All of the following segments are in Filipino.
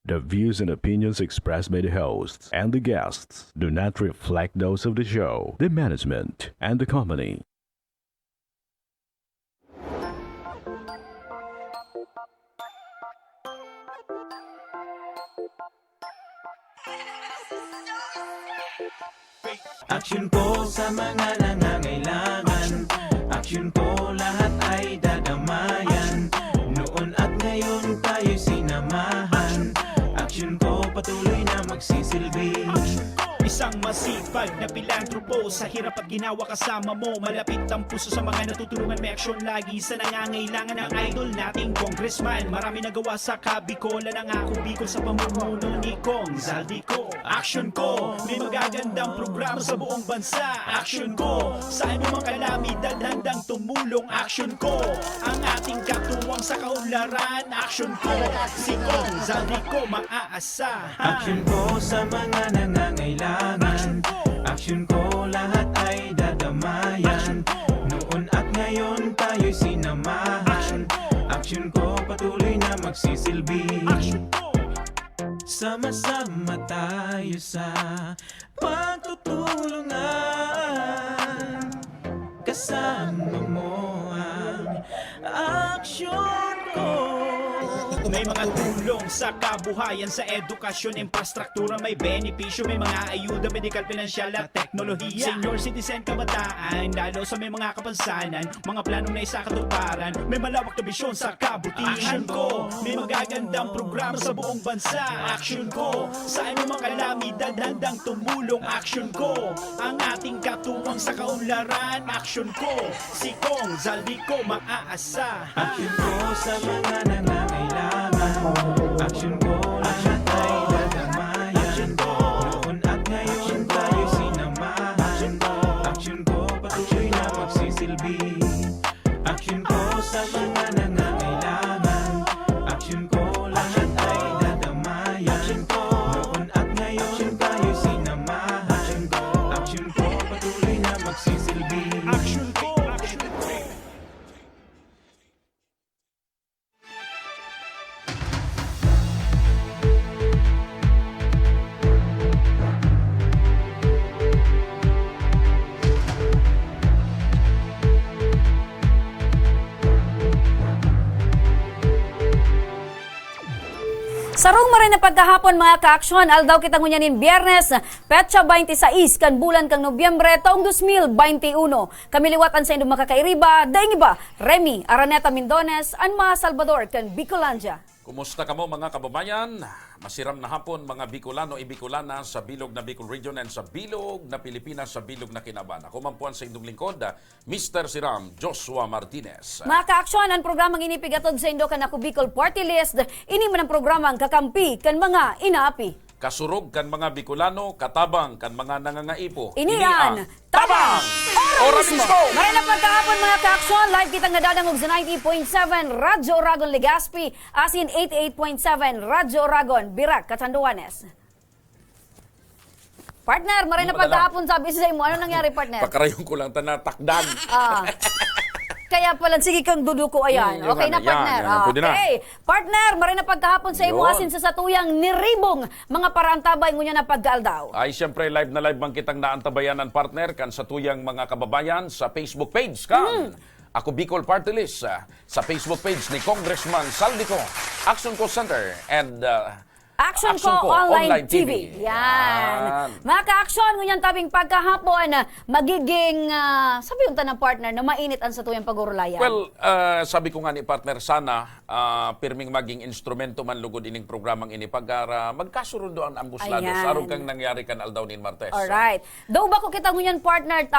The views and opinions expressed by the hosts and the guests do not reflect those of the show, the management, and the company. Aksyon ko sa mga nangangailangan. Aksyon ko lahat ay dadamayan. Noon at ngayon tayo'y sinamahan. Aksyon ko patuloy na magsisilbi. Isang masipag na pilantropo. Sa hirap at ginawa kasama mo. Malapit ang puso sa mga natutulungan. May aksyon lagi sa nangangailangan ng idol nating congressman. Marami nagawa sa Kabikolan ang ako Bicol sa pamumuno ni Kong Zaldico. Aksyon ko, may magagandang programa sa buong bansa. Aksyon ko, sa anumang kalamidad handang tumulong. Aksyon ko, ang ating katuwang sa kaunlaran. Aksyon ko, si Kong Zaldico maaasahan. Aksyon ko sa mga nangangailangan. Aksyon ko lahat ay dadamayan. Noon at ngayon tayo'y sinamahan. Aksyon ko patuloy na magsisilbi. Sama-sama tayo sa pagtutulungan. Kasama mo ang aksyon ko. May mga tulong sa kabuhayan, sa edukasyon, infrastruktura, may benepisyo, may mga ayuda, medikal, pinansyal at teknolohiya. Senior citizen, kabataan, lalo sa may mga kapansanan, mga planong na isakatuparan, may malawak na bisyon sa kabutihan ko. May magagandang programa sa buong bansa. Aksyon ko, sa anumang kalamidad handang tumulong. Aksyon ko, ang ating katuwang sa kaunlaran. Aksyon ko, si Kong Zaldico maaasahan. Aksyon ko sa mga nangangailangan. Aksyon ko lahat ay dadamayan. Noon at ngayon tayo'y sinamahan. Aksyon ko patuloy na magsisilbi. Aksyon ko sa mga nangangailangan. Aksyon ko lahat ay dadamayan. Noon at ngayon tayo'y sinamahan. Aksyon ko patuloy na magsisilbi. Aksyon ko, aksyon ko. Sarong marin na pagkahapon mga ka-aksyon, aldaw kita ngunyanin Biyernes, petsa 26, kan bulan kang Nobyembre, taong 2021. Kami liwatan sa indong makakairiba, daing iba, Remy Araneta Mindones, Anma Salvador, kan Bicolandia. Kumusta kamo mga kababayan? Masiram na hapon mga Bicolano Bicolana sa bilog na Bicol Region and sa bilog na Pilipinas sa bilog na Kinaban. Ako mampuan sa indong lingkod, Mr. Siram Joshua Martinez. Mga ka-aksyon, ang programang inipigatod sa indo kan ako Bicol Party List, ini man ang programang kakampi kan mga inaapi. Kasurog kan mga Bicolano, katabang kan mga nangangaipo. Ini ang Tabang! Ora mismo! Maray na pagkahapon mga ka-aksyon, live kitang nadadangog sa 90.7 Radyo Oragon Legazpi, asin 88.7 Radyo Oragon, Birak, Catanduanes. Partner, maray na pagkahapon, sabi sa mo, ano nangyari partner? Pakarayong ko lang tanatakdan. Kaya pala, sige kang duduko, ayan. Okay na, partner. Okay. Partner, maray na pagkahapon sa imo, asin sa satuyang niribong mga parantabay ngunya na paggaldaw. Ay, siyempre, live na live bang kitang naantabayanan, partner, kan sa tuyang mga kababayan sa Facebook page, kan? Ako Bicol Party List, sa Facebook page ni Congressman Saldico, Action Co Center, and Action ko Online TV. Yan. Mga ka-aksyon, ngunyan tabing pagkahapon, magiging, sabi yung tanang partner, na mainit ang satuyang pag-urulayan. Well, sabi ko nga ni partner, sana pirming maging instrumento man lugod ining programang ini pag magkasurundo ang ambuslados. Ayan. Arong kang nangyari kan Aldaw nin Martes. Alright. Daw ba ko kita ngunyan partner,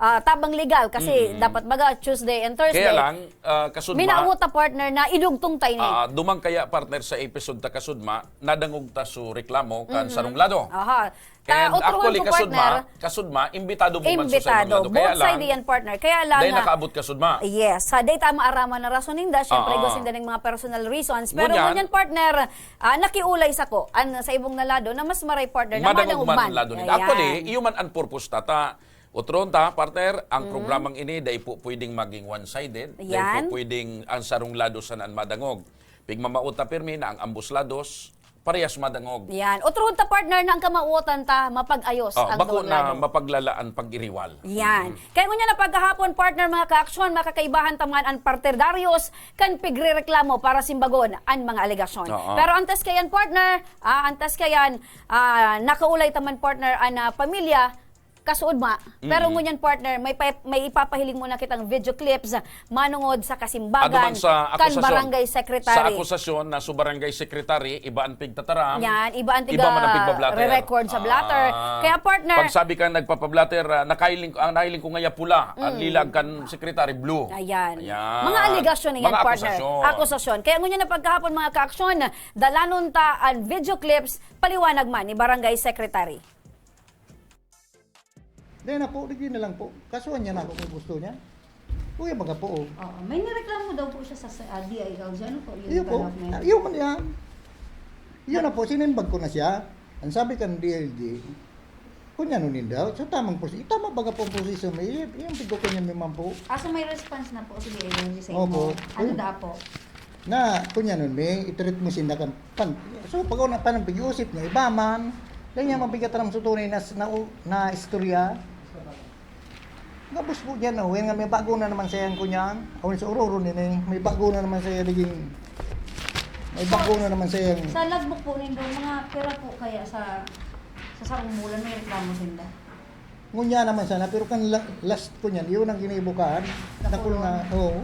tabang legal kasi dapat baga Tuesday and Thursday. Kaya lang, kasudma, minauta partner na idugtong tayo ni. dumang kaya partner sa episode ta kasudma, nadangog ta su reklamo kan sarong lado. Aha. And actually, ko partner, kasudma, imbitado mo man sa sarong imbitado. lado. Kaya Both lang, side yan partner. Kaya lang dahil nakaabot kasudma. yes, sa day tama araman na rason ninda, syempre gusto ng mga personal reasons. Pero ngunyan partner, nakiulay sa ko sa ibong nalado na mas maray partner na madangog man madangugman. lado nila. Actually, human ang purpose tata. Utron ta, partner, ang programang ini dahil po pwedeng maging one-sided. Dahil po pwedeng ang sarong lado sa naan madangog. Pig mamauta pirmi na ang ambos lados parehas madangog. Yan. Utruhod ta partner na ang kamauotan ta mapag-ayos ang Bako doon na lado. mapaglalaan pag-iriwal. Yan. Kaya ngunya na pagkahapon partner mga kaaksyon makakaibahan taman ang parterdarios kan pigrereklamo para simbagon ang mga alegasyon. Oo. Pero antes kayan partner, nakaulay taman partner ang pamilya kasuod ma. Pero ngunyan partner, may ipapahiling muna kitang video clips manungod sa kasimbagan Aduman sa kan akusasyon. barangay Sa secretary. akusasyon na su barangay secretary, iba ang pigtataram. Yan, iba ang iba man ang pigpablatter. re-record sa blatter. Kaya partner, Pag sabi ka nagpapablatter, ang nahiling ko ngaya pula, ang lilag kan secretary blue. Ayan. Ayan. Mga aligasyon niyan, Mga partner. Akusasyon. Kaya ngunyan na pagkahapon mga kaaksyon, dalanon ta ang video clips, paliwanag man ni Barangay Secretary. Dahil na po, digin na lang po. Kasuhan niya na ako kung gusto niya. Kuya baga po. May nireklamo daw po siya sa DILG. Ano po Iyo po. Iyo man yan. Iyo na po, sinimbag ko na siya. Ang sabi ka ng DLG, kunya nunin daw. So tamang posisyon. Tama baga po ang posisyon mo. Iyong pigo ko niya naman po. So may response na po si DILG sa Opo. Ano daw po? Na, kunya nun may, iterit mo sinda kan. So pag na pa ng pag-iusip niya, iba man. Dahil niya mabigatan ng sutunay na istorya. Gabos po dyan, nga may bago na naman sayang ko niyan. Awin sa ururo nila, may bago na naman saya naging... May bago na naman sayang... Sa logbook po nindo, mga pera po kaya sa sarong bulan may reklamo sinda. Ngunya naman sana, pero kan last ko niyan, yun ang ginibukaan. Nakul na, oo.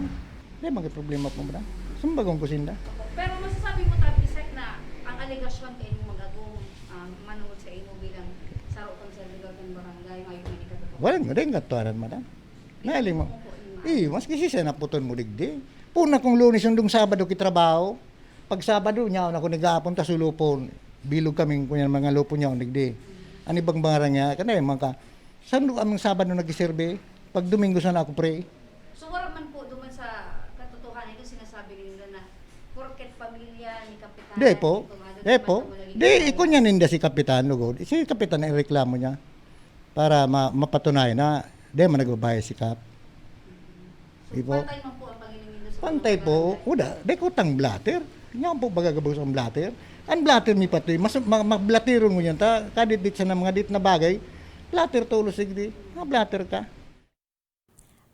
Hindi, problema po ba? Sumbagong ko sinda. Pero masasabi mo tabi Sek na ang alegasyon kay inyong magagong manungod sa inyo bilang saro kang servidor ng barangay ngayon may ikatotoo. Walang nga rin katuaran, madam. Nailing mo. Mas kasi siya naputon mo digdi. Puna kong Lunes yung Sabado kitrabaho. Pag Sabado niya ako nag-aapon ta sulupon. Bilog kaming kunyan mga lupo niya ako digdi. Ano ibang barang niya? Kana yung mga saan aming Sabado nag-serve? Pag Domingo sana ako pray. So wala man po duman sa katotohanan ito sinasabi nila na porket pamilya ni Kapitan. Di po. Di po. Di, iko niya ninda si Kapitan Lugod. Si Kapitan ang reklamo niya. Para mapatunayan na di man nagbabayad si Kap. So, Di po. pantay man po ang pagiging nila sa Pantay po. Uda, di ko tang blatter. Nga po bagagabos ang blatter. Ang blatter mi pati, mas mablatiron mo yan ta. Kadit sa mga dit na bagay. Blatter tulo sigdi. Nga blatter ka.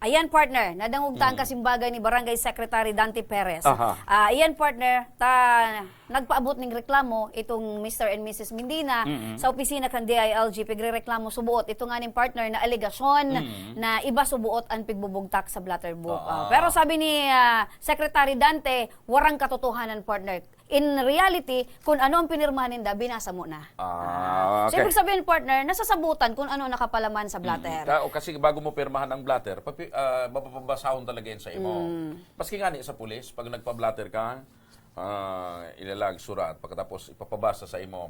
Ayan partner, nadangugtaan kasimbagan ni Barangay Secretary Dante Perez. Aha. Ayan partner, nagpaabot ng reklamo itong Mr. and Mrs. Medina sa opisina kan DILG pigrereklamo subuot ito nga ning partner na alegasyon na iba subuot ang pigbubugtak sa blatter book. Pero sabi ni Secretary Dante, warang katotohanan partner. In reality, kung ano ang pinirmahan ninda, binasa mo na. So, Okay. ibig sabihin, partner, nasasabutan kung ano nakapalaman sa blatter. Kasi bago mo pirmahan ang blatter, mapapabasahon talaga yan sa imo. Paski nga ni sa pulis, pag nagpa-blatter ka, ilalag surat, pagkatapos ipapabasa sa imo.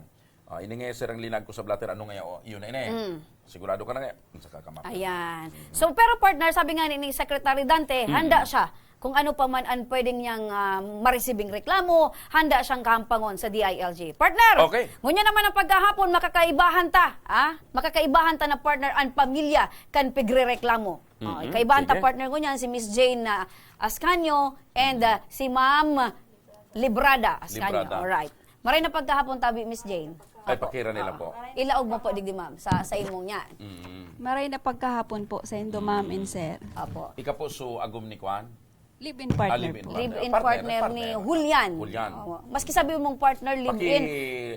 Iningeser ang linag ko sa blatter, ano nga yun na sigurado ka na nga, saka ka mapapabasa. Ayan. So, pero partner, sabi nga ni Secretary Dante, handa siya kung ano pa man ang pwedeng niyang maresibing reklamo, handa siyang kampangon sa DILG. Partner! Okay. Ngunya naman ang pagkahapon, makakaibahan ta. Makakaibahan ta na partner ang pamilya kan pigrereklamo. Kaibahan ta Sige. partner ko niyan, si Miss Jane Ascanio and si Ma'am Librada Ascanio. Librada. Alright. Maray na pagkahapon tabi, Miss Jane. Ay, pakira nila po. Ilaog mo po, digdi ma'am, sa imong niyan. Maray na pagkahapon po sa Indo Ma'am and Sir. Apo. Ika po su agum ni Kwan. Live-in partner Live-in po. Live-in Partner, partner ni Julian. Julian. Maski sabi mong partner, live-in.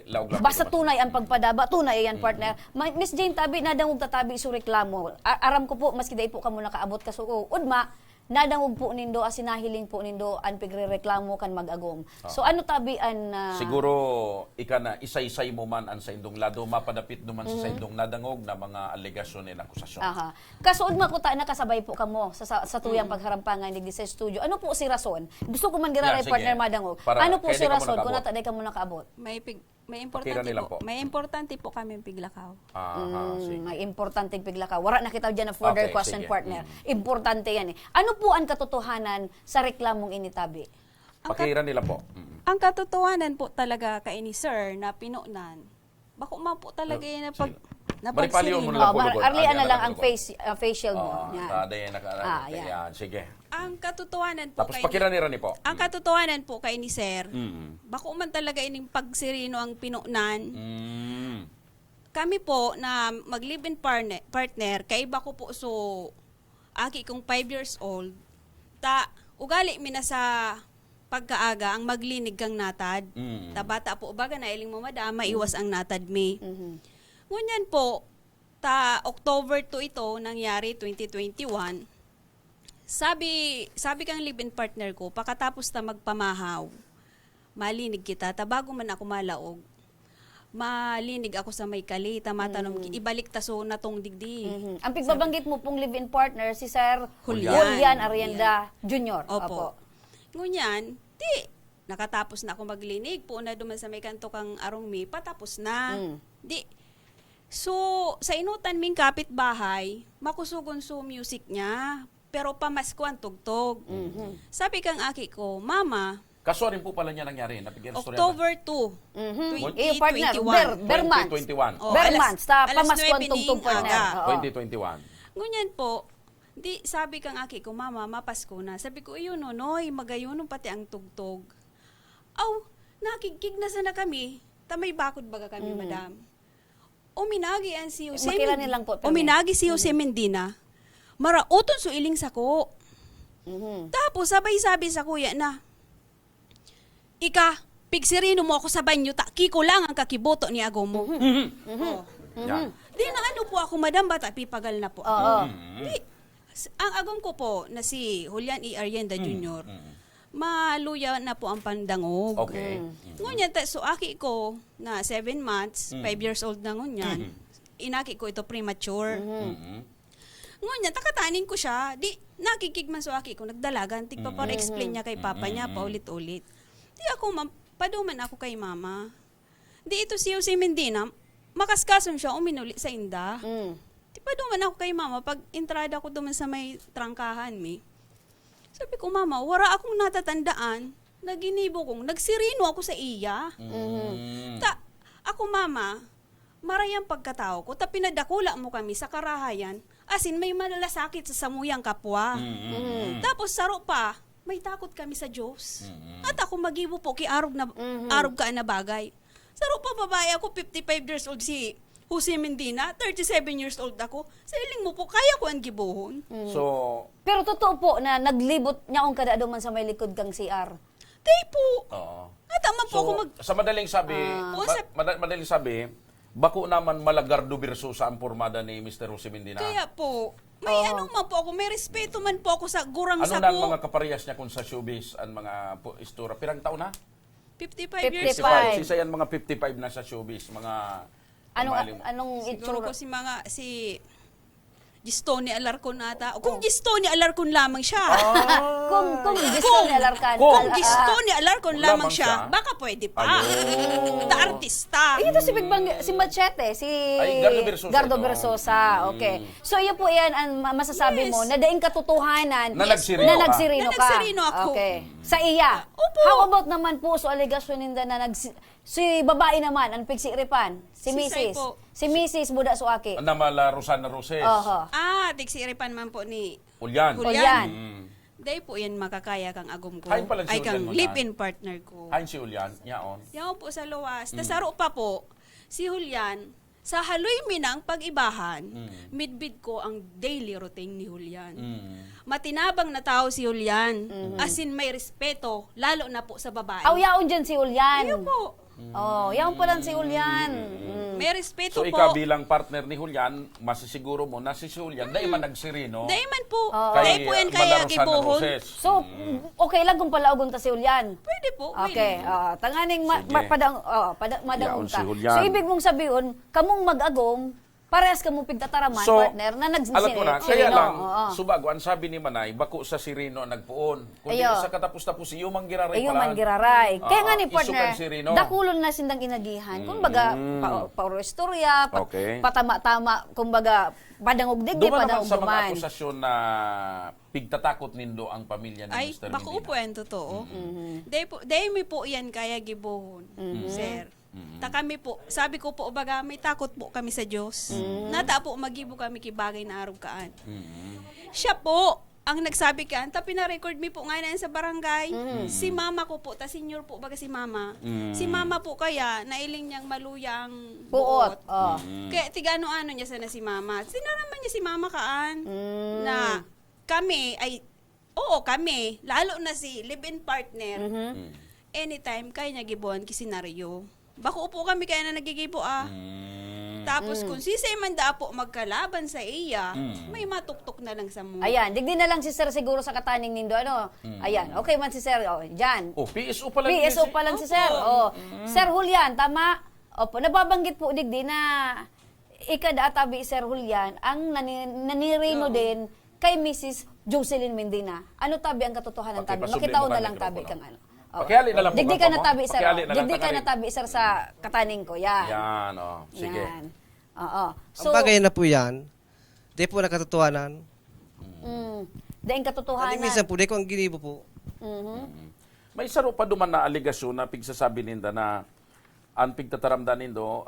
Laog lang. Basta tunay ang pagpadaba, tunay yan partner. Miss Jane, tabi, nadangog tatabi iso reklamo. Aram ko po, maski day po kamo nakaabot ka so, udma, nadangog po nindo, asinahiling po nindo, ang pigrereklamo kan mag-agom. So ano tabi an... Siguro, ika na, isay-isay mo man ang sa indong lado, mapadapit naman sa indong nadangog na mga alegasyon ng akusasyon. Aha. Kasuod man ko ta nakasabay po kamo sa tuyang pagharampangan digdi sa studio. Ano po si rason? Gusto ko man giraray Sige. partner madangog. Para Ano po kaya si di ka mo rason kung nakaabot. nataday kamo nakaabot? May Pakira importante nila po. po. May importante po kami piglakaw. Sige. May importanteng pigla ka. Wala na kita dyan na further Okay, question, sige. partner. Importante yan eh. Ano po ang katotohanan sa reklamong initabi? Pakira nila po. Ang katotohanan po talaga kay ni Sir na pinunan. Bako man po talaga yan na pag Maripaliw mo napagsilino. lang Oh, pulugon. Arlian na lang ang pulugon. facial mo. Oo, Yan. tada yan. yan. Yan, sige. Ang katotohanan po Tapos kay pakiranira ni po. ang katotohanan po kay ni Sir, Mm. bako man talaga ining pagsirino ang pinunan. Mm. Kami po na mag-live-in partner, kay bako po so aki kong 5 years old, ugali mi na sa pagkaaga ang maglinig kang natad. Mm. Ta bata po baga na iling mo madam, maiwas ang natad mi. Mhm. Ngunyan po, October 2 ito, nangyari 2021. Sabi kang live-in partner ko, pakatapos ta magpamahaw, malinig kita, bago man ako malaog, malinig ako sa may kali, matanong, ibalik ta so natong digdi. Mhm. Ang pigbabanggit mo pong live-in partner, si Sir Julian. Julian Arrienda Jr. Opo. Ngunyan, nakatapos na ako maglinig, po na duman sa may kanto kang arongmi, patapos na. Mm. So, sa inutan ming kapitbahay, makusugon so music niya, pero pamasko ang tugtog. Sabi kang aki ko, Mama, Kaso rin po pala niya nangyari. Napigyan story October 2, Mhm. 2021. Eh, partner, Bermans. 2021. Oh, Bermans, ta alas pamaskon 9 tungtong ning partner. aga. Oo. 2021. Ngunyan po, sabi kang aki ko, Mama, mapasko na. Sabi ko, ayun o, noy, magayunon pati ang tugtog. Aw, nakikig na sana kami. Tamay bakod baga kami, Madam. Uminagi ang si Jose. Makilanin lang po, Permi. Uminagi si Jose Mendina. Marauton so iling sako. Mhm. Tapos, sabay sabi sa kuya na, Ika, pigsirino mo ako sa banyo, kiko lang ang kakiboto ni Agom mo. Oh. Yan. Di na ano po ako, Madam, bata, pipagal na po. Oo. Di, ang agom ko po na si Julian E. Arrienda Jr., maluya na po ang pandangog. Okay. Ngunyan, so aki ko na 7 months, 5 years old na ngunyan, inaki ko ito premature. Ngunyan, takatanin ko siya, di nakikigman so aki ko, nagdalagan, tigpa para explain niya kay papa niya, paulit-ulit. Di ako, paduman ako kay mama. Di ito si Jose Mendina, makaskason siya, uminuli sa inda. Mm. Di paduman ako kay mama, pag entrada ko duman sa may trangkahan mi. Sabi ko, Mama, wala akong natatandaan na ginibo kong, nagsirino ako sa iya. Ako, Mama, marayang pagkatao ko, pinadakula mo kami sa karahayan, asin may malalasakit sa samuyang kapwa. Tapos saro pa, may takot kami sa Diyos. At ako magibo po kay arog ka na bagay. Saro pa babae ako, 55 years old si Jose Mendina, 37 years old ako. Sa iling mo po, kaya ko ang gibuhon. So, Pero totoo po na naglibot niya akong kada man sa may likod kang CR. Tay po. oo. At tama po ako Sa madaling sabi, madaling sabi, bako naman Malagardo Versosa ang pormada ni Mr. Jose Mendina. Kaya po, may ano man po ako, may respeto man po ako sa gurang Ano sa na ang ko. mga kaparehas niya kung sa showbiz ang mga istura? Pirang taon na? 55 years 55. old. Sisa yan mga 55 na sa showbiz, mga Anong Siguro itsura? ko si Gistoni Alarcon ata. Kung Gistoni Alarcon lamang siya. Kung gusto ni Alarcan. Kung Gistoni Alarcon lamang lamang siya, siya, baka pwede pa. Ayun. Ta artista. Ito si si Machete, si Ay, Gardo Versosa Gardo ito. Versosa. Okay. So, iyo po yan ang masasabi Yes. mo na daing katotohanan Na nagsirino na ka. nagsirino Na ka. nagsirino ako. Okay. Sa iya. Opo. How about naman po so allegation ninda na si babae naman, ang pigsiripan? Si Si Say Mrs. po. Si Mrs. Buda Suaki. Namala Rosana Roses. Oho. Tigsiripan man po ni Ulyan. Ulyan. Day po yan makakaya kang agom ko. Ay, pala si Ay kang Julian mo na. live-in partner ko. Hain si Ulyan, yaon. Yaw po sa luwas. Tasaro pa po, si Julian, sa haloy minang pag-ibahan, midbid ko ang daily routine ni Julian. Matinabang na tao si Julian, asin may respeto, lalo na po sa babae. Aw, yaon dyan si Ulyan. Ayun po. Oh, yaon pa lang si Ulyan. May respeto So po. ikaw bilang partner ni Julian, masisiguro mo na si Julian, dahil man nagsirino. Dahil po, Oh. dahil po yan kaya gibuhon. So, okay lang kung palaugon ta si Ulyan. Pwede po. Okay, tanganing Sige. madangon Yaon ka. si Julian. So, ibig mong sabihin, kamong mag-agom, parehas kamong pigtataraman, So, partner, na alam ko na, kaya nagsirino. lang, Oo. subago, ang sabi ni Manay, bako sa sirino nagpuon. Kundi Ayo. sa katapos-tapos, iyo mang giraray Ayun pala. man giraray. Kaya nga ni isukan partner, si Rino. dakulon na sindang inagihan. Kumbaga, pauro istorya, Okay. patama-tama, kumbaga, padangog digdi, Duman naman padangog sa mga duman. akusasyon na pigtatakot nindo ang pamilya ni Ay, Mr. bako Medina. po yan totoo. Dahil mi po yan kaya gibuhon, sir. Ta kami po, sabi ko po, baga may takot po kami sa Diyos. Nata po, magibo kami kibagay na araw kaan. Siya po, ang nagsabi kaan, ta pina-record mi po nga na yan sa barangay. Si mama ko po, ta senior po baga si mama. Si mama po kaya, nailing niyang maluyang buot. Oh. Kaya tigano-ano niya sana si mama. Sinaraman niya si mama kaan na kami ay, oo kami, lalo na si live-in partner. Anytime, kaya niya gibuhan kisenaryo. Bako upo kami kaya na nagigibo Tapos kung sisay man da po magkalaban sa iya, may matuktok na lang sa mo. Ayan, digdi na lang si Sir siguro sa kataning nindo, ano? Ayan, okay man si Sir, dyan. Oh, PSO pala. PSO pa lang si Sir. Sir Julian, tama? Opo, nababanggit po digdi na ikadaatabi Sir Julian ang nanirino din kay Mrs. Jocelyn Mendina. Ano tabi ang katotohanan tabi? Pakipasubli Makitaw mo na ka, lang tabi mikropono. kang ano. Pakiali na lang po, Digdi ka ma'am, na mo. tabi, Sir. Pakiali na lang, Digdi ka na takarin. tabi, Sir, sa kataning ko. Yan. Yan, oh. Sige. Yan. Oo. Ang bagay na po yan, di po nakatotohanan. Daing katotohanan. Kasi minsan po, di ko ang ginibo po. May saro pa duman na aligasyon na pigsasabi ninda na ang pigtataramdan nindo,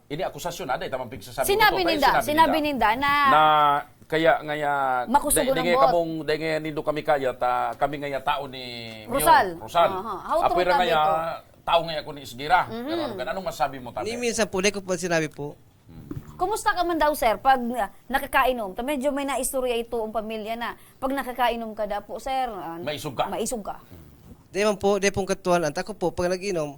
ini akusasyon ada tamang pigsasabi Sinabi ninda na kaya ngaya Makusugo ng ngaya bot. kamong ngaya nindo kami kaya kami ngaya tao ni Rosal. Rosal. How to Apira tabi ngaya ko? tao ngaya ko ni Isgira. Pero anong masabi mo tabi? Ni minsan po, di ko po sinabi po. Kumusta ka man daw, Sir, pag nakakainom? Medyo may naistorya ito ang pamilya na pag nakakainom ka daw po, Sir, Maisog ka. Maisog ka. Di man po, di pong katuhanan. Ako po, pag nag-inom,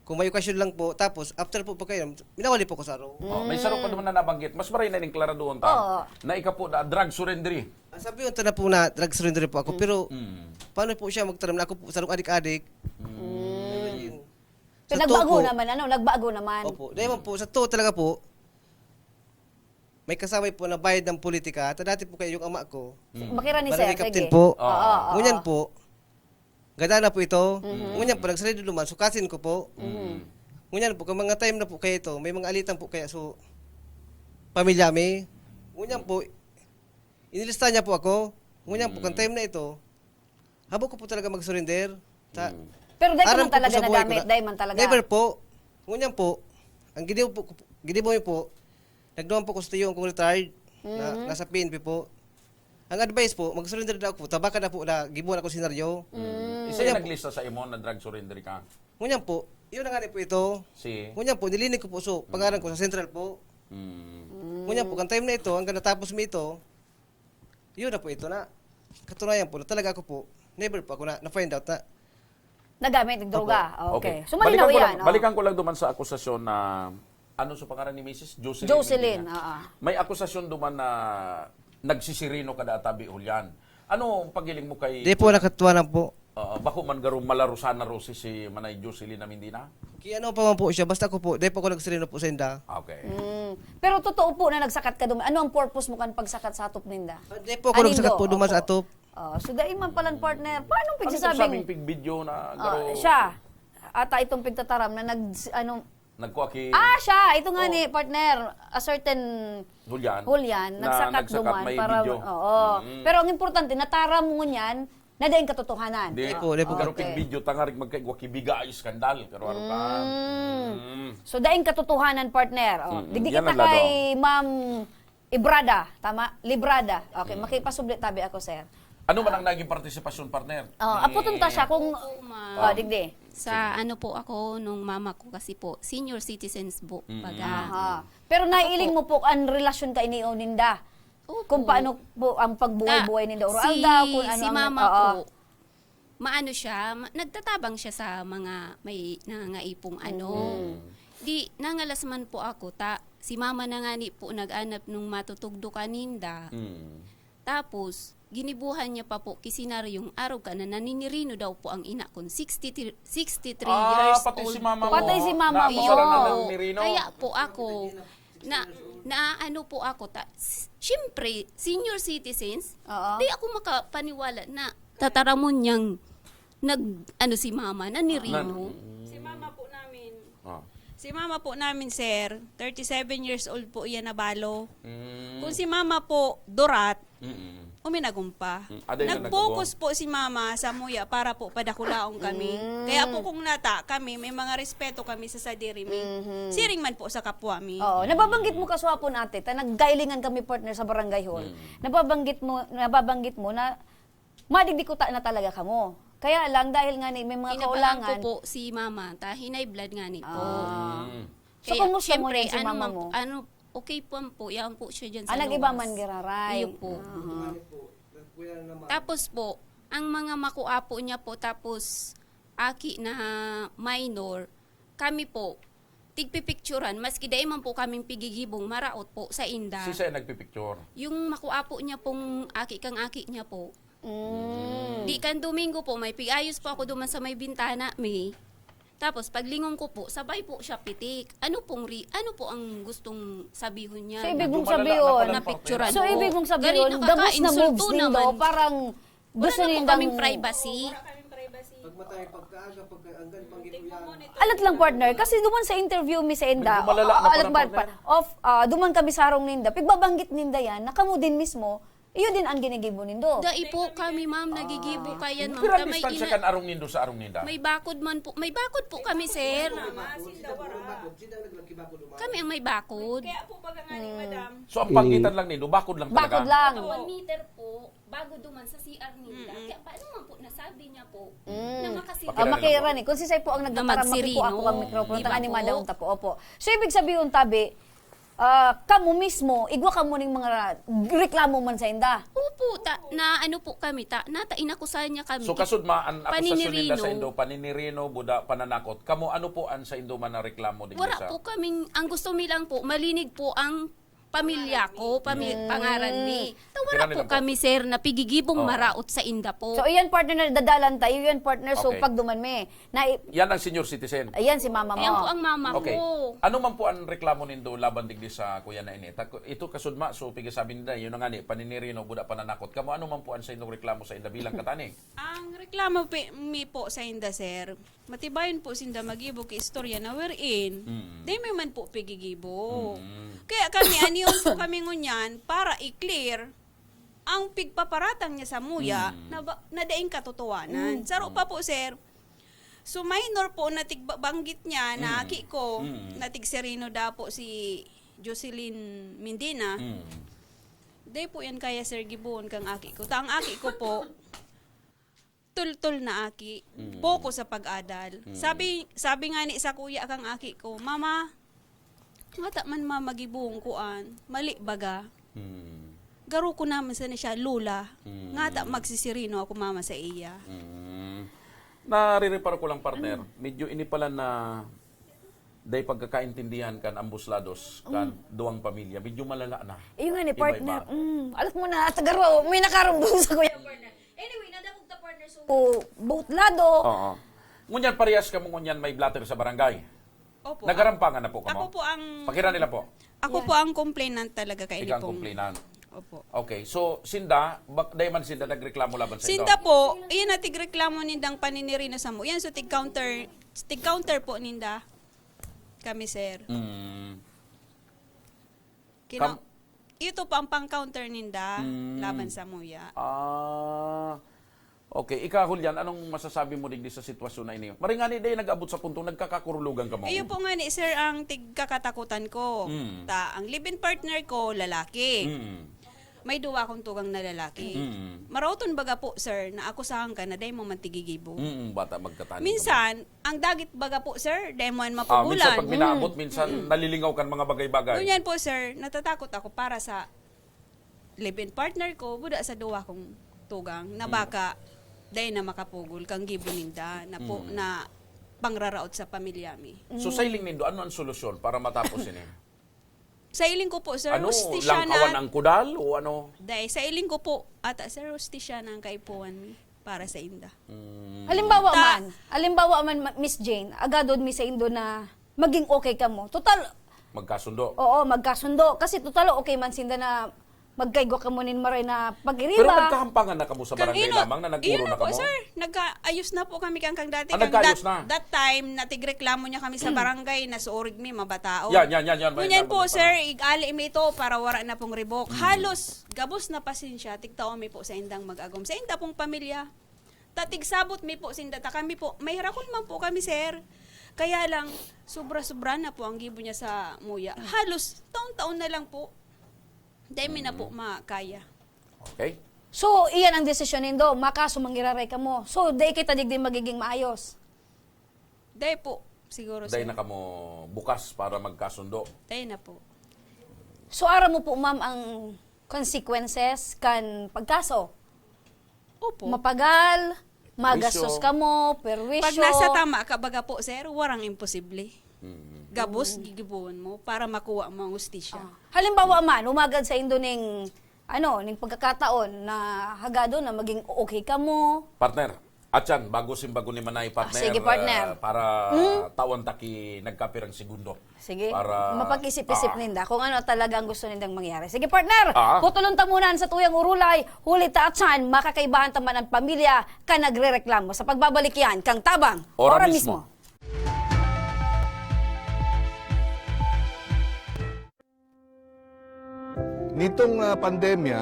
kung may okasyon lang po, tapos after po pagkainom, minawali po ko sa araw. Oh, may saro pa duman na nabanggit. Mas maray na ning klara doon ta. Oo. Na ika po na drug surrender. Sabi ko na po na drug surrender po ako, pero paano po siya magtaram na ako po sa adik-adik? So, Sa nagbago to po, naman, Nagbago naman. Opo, di man po, sa to talaga po, may kasama po na bayad ng politika. At dati po kayo yung ama ko. Makira ni Sir, Barangay captain sige. po. Oo. Ngunyan po, ganda na po ito. Ngunyan po, nagsalido naman, sukasin ko po. Ngunyan po, kung mga time na po kayo ito, may mga alitan po kaya so, pamilya may. Ngunyan po, inilista niya po ako. Ngunyan po, kung time na ito, habang ko po talaga mag-surrender. Pero dahil Aram man ko po talaga sa buhay ko nagamit, na- dahil man talaga. Never po. Ngunyan po, ang ginibo po, nagdoon po ko sa tiyo kung retired, na, nasa PNP po. Ang advice po, mag-surrender na ako po, tabaka na po na gibuhan ako senaryo. Isa yung naglista sa imo na drug surrender ka. Ngunyan po, yun na nga rin po ito. Si Ngunyan po, nilinig ko po so, pangalan ko sa Central po. Ngunyan po, kan time na ito, hanggang natapos mo ito, yun na po ito na. Katunayan po, na talaga ako po, never po ako na-find out na Nagamit ng droga. Okay. So, balikan malinaw ko yan. lang, balikan ko lang duman sa akusasyon na ano sa pangalan ni Mrs. Jocelyn. Jocelyn, Medina. May akusasyon duman na nagsisirino kada tabi Julian. Ano ang pagiling mo kay Di po nakatuwanan po. bako man garo malarusan na rosi si Manay Jocelyn na Mendina? Kaya ano pa man po siya, basta ko po, di po ako nagsirino po sa inda. Okay. Pero totoo po na nagsakat ka duman. Ano ang purpose mo kan pagsakat sa atop ninda? Di po ako nagsakat po duman sa atop. So, dahil man palang partner, paano Ano pagsasabing... sabing pig video na garo siya, ata itong pigtataram na nagkuha kay siya, ito nga ni partner, a certain Julian nagsakat duman may para video. Pero ang importante natara mo niyan na daing katotohanan. Di po, di po. garo pig video tangarig magkaigwa kibiga ay skandal pero ano ka. So daing katotohanan partner. Digdi Yan kita ang lado. kay Ma'am Ibrada, tama? Librada. Okay, makipasublit tabi ako, sir. Ano man ang naging partisipasyon partner? Apotun ta siya kung digdi. Sa ano po ako nung mama ko kasi po, senior citizens po. Baga. Pero naiiling mo po ang relasyon ka iniiw ninda. Opo. Kung paano po ang pagbuhay-buhay ninda. Or alda, kung ano si ang- mama oo. ko, maano siya, nagtatabang siya sa mga may nangangaipong ano. Di, nangalas man po ako, si mama na nga ni po nag-anap nung matutugdo kaninda. Tapos, ginibuhan niya pa po kisinaryong araw ka na naninirino daw po ang ina ko. 63 years pati old si mama po. mo. Patay si mama mo. Naakusaran na ng nirino. Kaya po ako, na ano po ako, syempre, senior citizens, Oo. di ako makapaniwala na tataramon niyang si mama na nirino. Si mama po namin, si mama po namin, sir, 37 years old po yan nabalo. Kung si mama po, Dorat, uminagumpa. Aday na Nag-focus po si mama sa muya para po padakulaong kami. Kaya po kung nata kami, may mga respeto kami sa sadiri mi. Siring man po sa kapwa mi. Oo, nababanggit mo kaswapon ate, naggailingan kami partner sa barangay hall. Nababanggit mo na madigdikuta na talaga kamo. Kaya lang dahil nga ni may mga Inabahan kaulangan. ko po si mama, hinay blood nga ni po. So kumusta mo rin si syempre, mama mo? Okay po, yan po siya dyan sa Nag-iba luwas. man giraray. Iyo po. Tapos po, ang mga makuapo niya po, tapos aki na minor, kami po, tigpipicturan, maski dahil man po kaming pigigibong maraot po sa inda. Si Sa'yo nagpipicture. Yung makuapo niya pong aki kang aki niya po. Di kan Domingo po, may pigayos po ako duman sa may bintana, may. Tapos paglingon ko po, sabay po siya pitik. Ano po ang gustong sabihin niya? So ibig mong Medyo malala sabihin, na pala na picturean so po. ibig mong sabihin, Galing gamos na nakaka-insulto moves nindo, naman. parang Wala gusto na po nindang... kaming privacy. Pagmatay, pagkaaga, pagkaanggan, pangituyan. Alat lang partner, kasi duman sa interview mi sa Inda, Medyo malala na alat parang ba, duman kami sarong ninda, pigbabanggit ninda yan, nakamo din mismo, iyo din ang ginigibo nindo. Dai po kami ma'am, nagigibo kayan ma'am. Pero Ta, may distansya kan arong nindo sa arong ninda. may bakod man po. May bakod po kami, sir. Kami ang may bakod. Kaya po baga nga ni madam, So ang pagitan lang nindo, bakod lang talaga. Bakod lang. 1 meter po, bago duman sa CR nila. Kaya paano man po nasabi niya po na makasira. Pakilala Makira ni, kung si Say po ang nagtatarang magsirino. makiku ako ang mikropono, Di ba tanga ni po? Madaong tapo, opo. So ibig sabihin tabi, kamo mismo, igwa kamo ning mga reklamo man sa Inda. Opo, na ano po kami, inakusahan niya kami. So kasud ma an akusasyon nila Paninirino. sa Indo, paninirino, buda, pananakot. Kamo ano po an sa Indo man na reklamo din Wala sa... po kaming, ang gusto mi lang po, malinig po ang pamilya ko, pangaran ni. Wala Kailan po nila po? kami, sir, na pigigibong Oo. maraot sa Inda po. So iyan partner na dadalan tayo, iyan partner, so Okay. pag duman me, na, Yan ang senior citizen. ayan si mama mo. Ayan po ang mama Okay. ko. Ano man po ang reklamo nindo laban digdi sa kuya na ini? Ito kasudma, so pigasabi nila, yun nga ni, paninirino, buda, pananakot. Kamo ano man po ang sa inyong reklamo sa Inda bilang kataning? ang reklamo mi po sa inda sir, matibayon po sinda magibog istorya na we're in. Di may man po pigigibo. Kaya kami aniyon po kami ngunyan para i-clear ang pigpaparatang niya sa muya na daing katotohanan. Saro pa po sir, so minor po na tigbanggit niya na aki ko, na tigserino da po si Jocelyn Mindina. Day po yan kaya sir gibuon kang aki ko. Ang aki ko po, tul-tul na aki. Poko sa pag-adal. Sabi nga ni sa kuya kang aki ko, Mama, mata man magibuong kuan, mali baga. Garo ko naman sa siya, lula. Ngata magsisirino ako mama sa iya. Narireparo ko lang partner, medyo ini pala na dahil pagkakaintindihan kan ambuslados kan duwang pamilya, medyo malala na. Iyo nga ni Iba-iba. partner, alat mo na, tagaro, may nakarumdum sa kuya partner. Anyway, nadamog ta partner, so both lado. Oo. Ngunyan parehas ka mo ngunyan may blatter sa barangay. Opo. Nagarampangan na po Ako kamo. po ang Pakira nila po. ako po ang complainant talaga kay Ikaw ang pong. complainant. Opo. Okay, so Sinda, dahil man Sinda nagreklamo laban sa Sinda Indo. po, iyan na tigreklamo nindang paninirino sa mo. Yan so tig-counter po ninda. Kami sir. Kam- Ito pa ang pang-counter ninda laban sa muya. Okay, ikaw Julian, anong masasabi mo digdi sa sitwasyon na ini? Maringani day nag-abot sa puntong nagkakakurulugan ka mo. Iyo po nga ni sir ang tigkakatakutan ko. Ang live-in partner ko lalaki. May duwa akong tugang na lalaki. Marauton baga po sir na akusahan ka na dahil mo mantigigibo. Bata magkatani. Minsan, ang dagit baga po sir, dahil mo minsan mapugulan. pag minaabot, minsan nalilingaw kan mga bagay-bagay. Ganyan po sir, natatakot ako para sa live-in partner ko, buda sa duwa kong tugang na baka dahil na makapugol kang gibuninda na po na pangraraot sa pamilya mi. So sa iling nindo, ano ang solusyon para matapos ini? Sa iling ko po sir, Ano, hustisya langkawan na ang kudal o ano? dahil sa iling ko po ata sir, hustisya na ang kaipuan mi para sa inda. Halimbawa man, Miss Jane, agadod mi sa Indo na maging okay ka mo. Total, Magkasundo. oo, magkasundo. Kasi total okay man sinda na magkaigo ka mo nin maray na Pero pag-iriba. nagkahampangan na kamo sa barangay lamang na nagpuro iyon na na po, kamo? sir. Nagkaayos na po kami kang dati. Ah, nagkaayos na? That time, natigreklamo niya kami sa barangay na suorig mi, mabatao. Yan. Ngunyan po, sir, igali mi ito para wara na pong ribok. Halos, gabos na pasensya, tigtao mi po sa indang mag-agom. Sa inda pong pamilya. Tatigsabot mi po, sindata kami po. May rakol man po kami, sir. Kaya lang, sobra-sobra na po ang gibo niya sa muya. Halos, taon-taon na lang po. Dahil mi na po makaya. Okay? So, iyan ang desisyon nindo, makaso mangiraray ka mo. So, day kita digdi magiging maayos. Dahil po, siguro, Dahil sir. na kamo bukas para magkasundo. Dahil na po. So, ara mo po, ma'am, ang consequences kan pagkaso. Opo. Mapagal, magastos ka mo, perwisyo. Pag nasa tama ka baga po, sir, warang imposible. Gabos, gigibuon mo para makuha mo ang ustisya. Halimbawa man, umagad sa indo ning ning pagkakataon na hagado na maging okay ka mo. Partner, atyan, bago ni Manay, partner. Sige, partner. Para tawan taki nagkapirang segundo. Sige, Para, mapag-isip-isip ninda kung ano talagang gusto nindang mangyari. Sige, partner, Ah. putulong tamunan sa tuyang urulay, huli ta atsan, makakaibahan taman ang pamilya ka nagre-reklamo. Sa pagbabalik yan, kang tabang, Ora mismo. Nitong pandemya,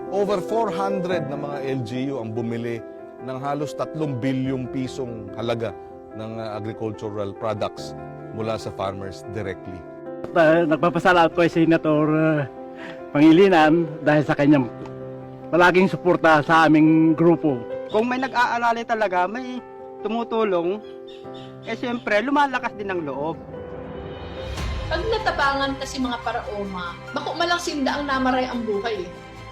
over 400 na mga LGU ang bumili ng halos 3 bilyong pisong halaga ng agricultural products mula sa farmers directly. Nagpapasalamat po si Senator Pangilinan dahil sa kanyang palaging suporta sa aming grupo. Kung may nag-aalala talaga, may tumutulong, siyempre lumalakas din ang loob. Pag natabangan kasi mga paraoma, bako malang sinda ang namaray ang buhay.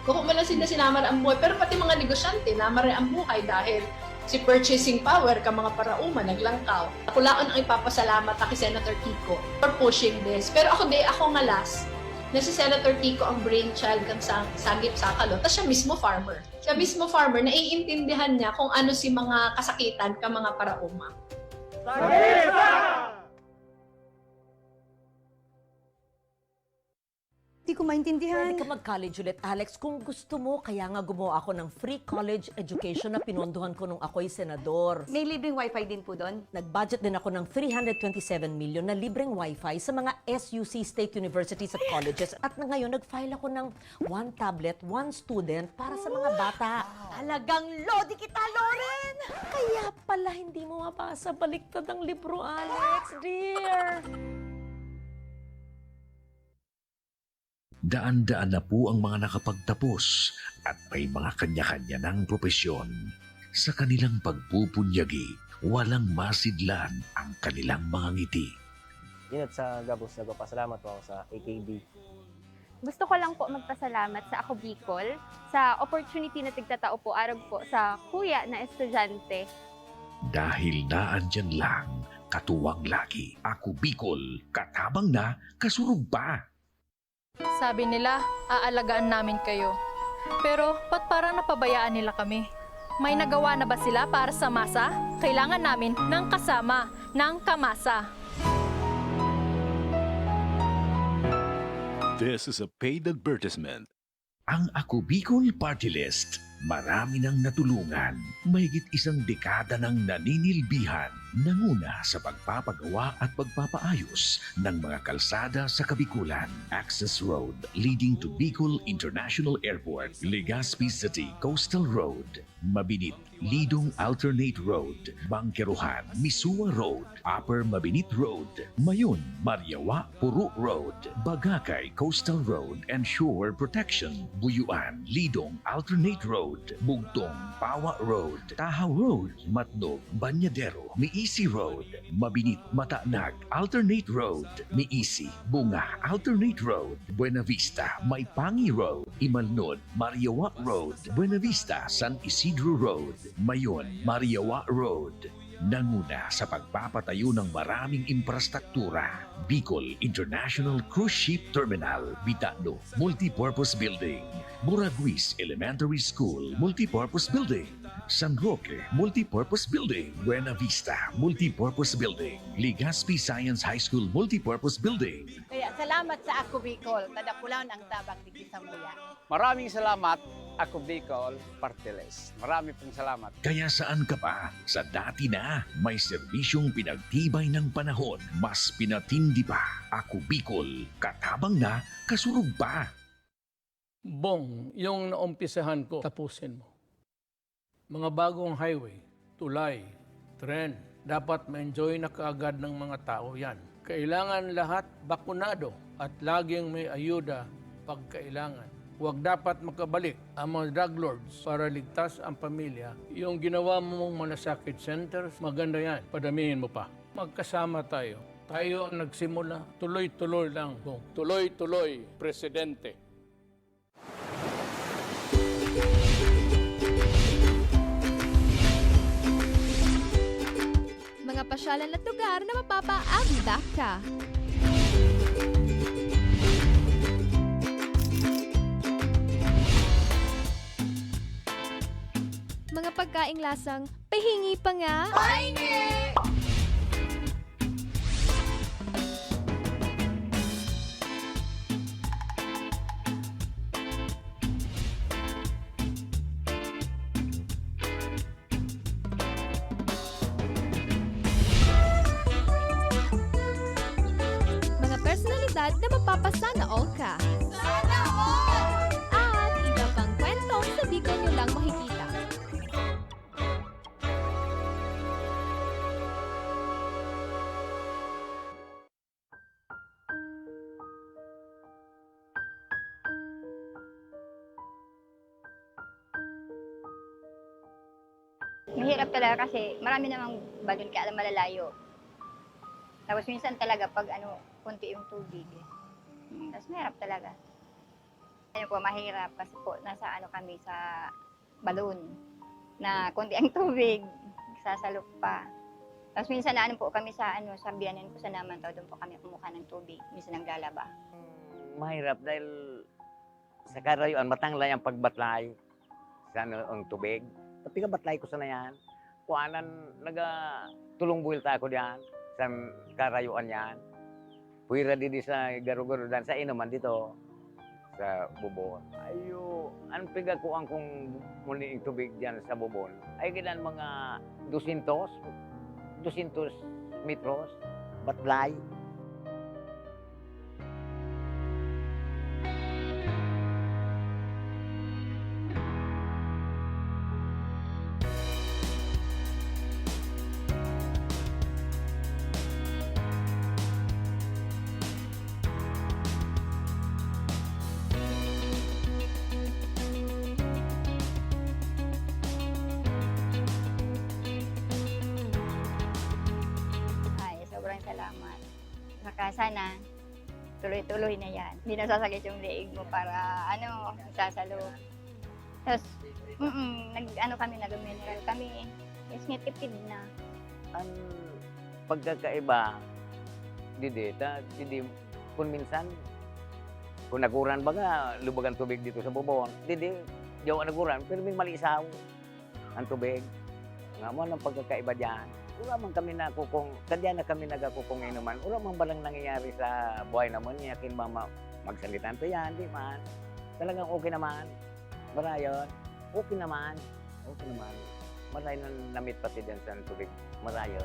Bako malang sinda sinamaray ang buhay. Pero pati mga negosyante, namaray ang buhay dahil si purchasing power ka mga paraoma naglangkaw. Ako lang ang ipapasalamat kay Senator Kiko for pushing this. Pero ako ngalas na si Senator Kiko ang brainchild kang sagip sakalo. Tapos siya mismo farmer. Siya mismo farmer, naiintindihan niya kung ano si mga kasakitan ka mga paraoma. Hindi ko maintindihan. Pwede ka mag-college ulit, Alex. Kung gusto mo, kaya nga gumawa ako ng free college education na pinondohan ko nung ako'y senador. May libreng wifi din po doon? Nag-budget din ako ng 327 million na libreng wifi sa mga SUC state universities at colleges. At na ngayon, nag-file ako ng 1 tablet, 1 student para sa mga bata. Talagang lodi kita, Loren! Kaya pala hindi mo mabasa baliktad ang libro, Alex, dear. Daan-daan na po ang mga nakapagtapos at may mga kanya-kanya ng propesyon. Sa kanilang pagpupunyagi, walang masidlan ang kanilang mga ngiti. Inat sa Gabos, nagpapasalamat po ako sa AKB. Gusto ko lang po magpasalamat sa Ako Bicol sa opportunity na tigtatao po arag po sa kuya na estudyante. Dahil naandyan lang, katuwang lagi. Ako Bicol, katabang na, kasurug pa. Sabi nila, aalagaan namin kayo. Pero, ba't parang napabayaan nila kami? May nagawa na ba sila para sa masa? Kailangan namin ng kasama, ng kamasa. This is a paid advertisement. Ang Ako Bicol Party List, marami nang natulungan. Mahigit 1 dekada nang naninilbihan, nanguna sa pagpapagawa at pagpapaayos ng mga kalsada sa Kabikulan. Access Road leading to Bicol International Airport, Legazpi City Coastal Road, Mabinit, Lidong Alternate Road, Bangkeruhan, Misua Road, Upper Mabinit Road, Mayon, Mariawa, Puro Road, Bagakay Coastal Road and Shore Protection, Buyuan, Lidong Alternate Road, Bugtong, Pawa Road, Tahaw Road, Matnog, Banyadero, Miisi Road, Mabinit, Mataanag, Alternate Road, Miisi, Bunga, Alternate Road, Buena Vista, Maipangi Road, Imalnod, Mariawa Road, Buena Vista, San Isidro Road, Mayon, Mariawa Road, nanguna sa pagpapatayo ng maraming infrastruktura. Bicol International Cruise Ship Terminal, Bitano Multipurpose Building, Buraguis Elementary School Multipurpose Building, San Roque Multipurpose Building, Buena Vista Multipurpose Building, Legazpi Science High School Multipurpose Building. Kaya salamat sa Ako Bicol, tadapulan ang tabang di Samuya. Maraming salamat, Ako Bicol Party List. Marami pong salamat. Kaya saan ka pa? Sa dati na, may serbisyong pinagtibay ng panahon, mas pinatindi pa. Ako Bicol, katabang na, kasurug pa. Bong, yung naumpisahan ko, tapusin mo. Mga bagong highway, tulay, tren, dapat ma-enjoy na kaagad ng mga tao yan. Kailangan lahat bakunado at laging may ayuda pag kailangan. Huwag dapat makabalik ang mga drug lords para ligtas ang pamilya. Yung ginawa mong malasakit centers, maganda yan. Padamihin mo pa. Magkasama tayo. Tayo ang nagsimula. Tuloy-tuloy lang. Tuloy-tuloy, Presidente. Mga pasyalan at lugar na mapapaagda ka. Mga pagkaing lasang pahingi pa nga. Pahingi! Mga personalidad na mapapasana all ka. Sana all! At iba pang kwento sa Bicol nyo lang makikita. Mahirap talaga kasi marami namang balon kaya alam malalayo. Tapos minsan talaga pag kunti yung tubig. Tapos mahirap talaga. Ayun po, mahirap kasi po nasa kami sa balon na kunti ang tubig, sasalok pa. Tapos minsan po kami sa sa biyanan ko sa Namantaw, doon po kami kumuha ng tubig, minsan naglalaba. Mahirap dahil sa karayuan matanglay ang pagbatlay sa ang tubig. Tapi kabatlay ko sana yan. Kuanan, tulong buhil ta ako diyan sa karayuan yan. Puwira di sa garo-garo dan sa inuman dito sa bubon. Ayo, ang pigakuan kong muling tubig diyan sa bubon. Ay ginan mga 200 metros batlay. Salamat. Saka sana tuloy-tuloy na yan. Hindi nasasakit yung leeg mo para sasalo. Tapos, nag-mineral kami. Yes, tipid na. Ang pagkakaiba, kung minsan, kung naguran ba nga, lubag ang tubig dito sa bubon, diyaw ang naguran, pero may malisaw ang tubig. Nga mo, ang pagkakaiba dyan. Wala man kami kadya na kami nagakukong inuman. Wala man balang nangyayari sa buhay naman. Yakin ba magsalitan to yan, di man. Talagang okay naman. Marayon. Okay naman. Okay naman. Maray na namit pati dyan sa tubig. Marayon.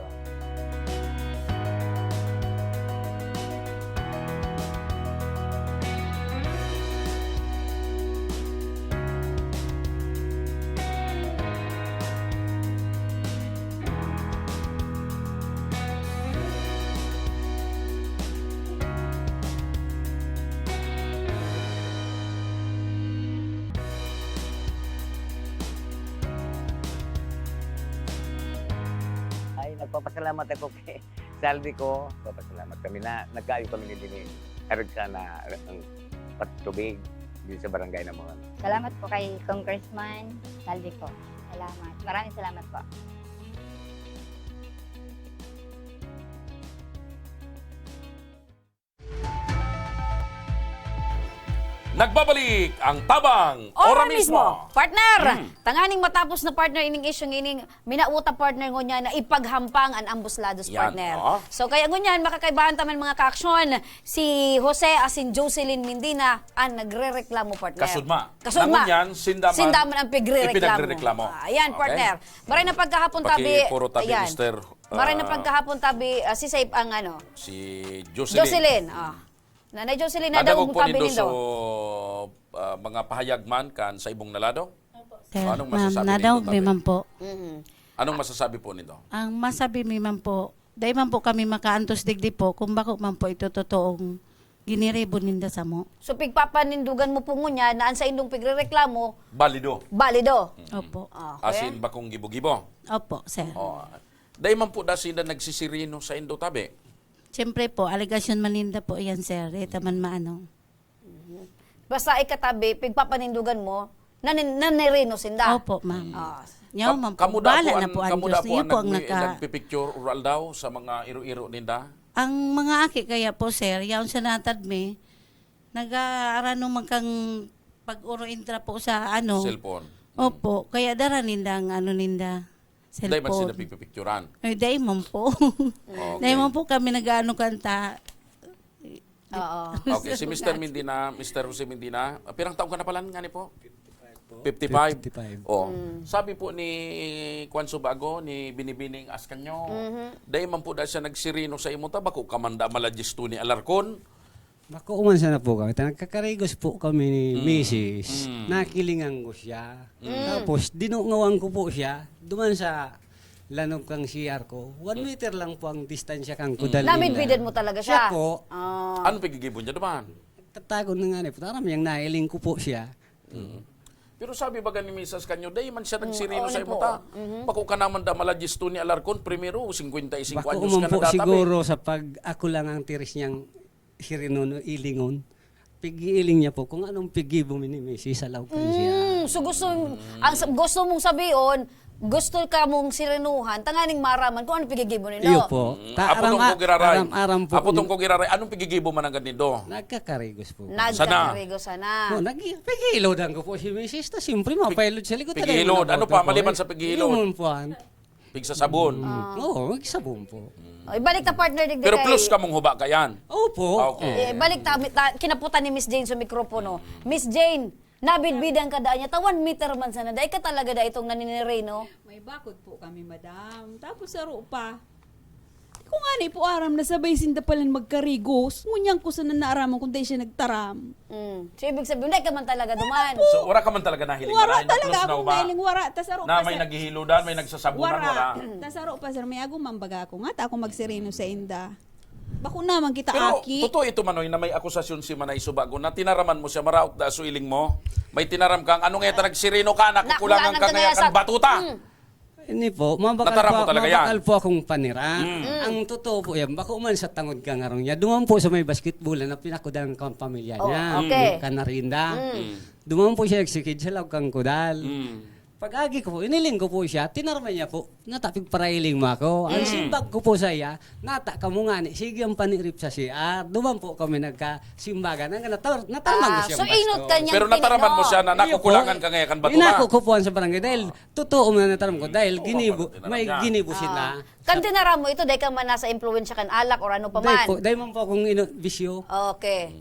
Nagpapasalamat ako kay Saldi ko. Nagpapasalamat kami na nagkaayo kami ni Dini. Karag sana ang patubig dito sa barangay naman. Salamat po kay Congressman Saldi ko. Salamat. Maraming salamat po. Nagbabalik ang tabang Ora mismo. Partner, Mm. tanganing matapos na partner ining isyong ining minauta partner ngo niya na ipaghampang ang ambuslados Yan, partner. oo. So kaya ngunyan makakaibahan taman mga kaaksyon si Jose asin Jocelyn Mindina ang nagrereklamo partner. Kasudma. Kasudma. Nangunyan, sindaman ang pigrereklamo. ipinagrereklamo. Ayan partner. Maray na pagkahapon tabi. Puro tabi, ayan. Mr. Maray na pagkahapon tabi si Saip ang ano. Si Jocelyn. Jocelyn. Nanay Jocelyn na daw Nadagog po tabi nindo nindo. mga pahayagman kan sa ibong nalado? Sir, Anong masasabi nadawag nito, mi tabi? man po. Anong masasabi po nito? Ang masabi mi man po, dahil man po kami makaantos digdi po, kung bako man po ito totoong giniribo ninda sa mo. So pigpapanindugan mo po ngunya na sa indong pigrereklamo, Balido. balido. Opo. Asin bakong gibo-gibo. Opo, sir. Dahil man po sila nagsisirino sa indo tabi. Siyempre po, aligasyon maninda po yan, sir. Ito man maano. Basta ikatabi, pigpapanindugan mo, nanirino sinda. Opo, ma'am. Yaw, ma'am, Kamuda bahala po na po ang Diyos. Iyo po ang nagpipicture oral daw sa mga iro-iro ninda. Ang mga aki kaya po, sir, yaon sa natadmi, nag-aarano magkang pag-uro intra po sa ano. Cellphone. Opo, kaya dara ninda ang ano ninda. Dahil man sila Cellphone. pipicturan. Ay, dahil man po. Dahil man po kami nag-ano kanta. Oo. Okay, si Mr. Mindina, Mr. Jose Mindina, pirang taong ka na pala nga ni po? 55. Oh. Sabi po ni Juan Subago, ni Binibining Ascanyo, dahil man po dahil siya nagsirino sa imuta, bako kamanda malagisto ni Alarcon. Bako umansa na po kami. Nagkakarigos po kami ni Mrs. Nakilingan ko siya. Tapos dinungawang ko po siya. Duman sa lanog kang CR ko. 1 meter lang po ang distansya kang kudal. Namidbidan mo talaga siya? Siya po. Anong pagigibon niya naman? Tatago na nga ni po. Taram yung nailing ko po siya. Pero sabi ba ni Mrs. Kanyo, dahil man siya nagsirino oo, sa po. imuta, bako ka naman da malagisto ni Alarcon, primero, 55 Bako anyos umang ka na po databi. siguro sa pag ako lang ang tiris niyang sirinono ilingon. Pigi-iling niya po kung anong pigi bumini Mrs. sa laukan siya. So gusto mong sabihin, gusto ka mong sirinuhan, tanganing maraman kung ano pigigibo nino. Iyo po. Apotong ko giraray. Aram po. Apotong ko giraray. Anong pigigibo man ang ganito? Nagkakarigos po. Nagkakarigo sana. Pigilodan ko po si Mrs. Ta siyempre mapailod sa likod. Pigilod. Ano pa? Maliban sa pigilod? Yung po. Pigsasabon. Oo, magsabon po. Ibalik ta partner digdi Pero kay- plus ka mong huba ka yan. Opo. Okay. Balik ta, kinaputan ni Miss Jane sa mikropono. Miss Jane, nabidbidan ka daan niya, 1 meter man sana. Dahil ka talaga da itong naninireno. May bakod po kami, madam. Tapos saro pa. Kung ani po aram na sabay sinda palan magkarigos, ngunyang ko sa nanaaraman kung dahil siya nagtaram. So ibig sabihin, hindi ka man talaga duman. So, wala ka man talaga nahiling Wara marahin na talaga plus na akong uba. mailing wara. Tasaro Na pa may sir. naghihiludan, may nagsasabunan, wala. Tasaro pa sir, may agong mambaga ako nga. Ta ako magsirino sa inda. Bako naman kita Pero aki. totoo ito Manoy na may akusasyon si Manay Subago na tinaraman mo siya maraot da suiling mo. May tinaram kang anong eta nagsirino ka nakukulangan ka ngayon kang batuta. Hindi po, Nataram mo talaga yan. mabakal po akong panira. Ang totoo po yan, bako man sa tangod ka nga ron niya, duman po sa may basketball na pinakudalan kang pamilya niya. okay. Kanarinda. Duman po siya eksikid sa law kang kudal. Pag-agi ko po, iniling ko po siya, tinarman niya po, natapig parailing mo ako. Ang simbag ko po sa iya, nata ka mo nga ni, sige ang panirip sa siya. Duman po kami nagkasimbagan, natarman ko siya. So inot ka niyang Pero nataraman mo siya na nakukulangan ka ngayon kan batuta. Inakukupuan sa barangay dahil totoo man nataram ko dahil may ginibo sila. Kan tinara mo ito, dahil ka man nasa influensya kan alak or ano pa man. Dahil man po akong bisyo. Okay.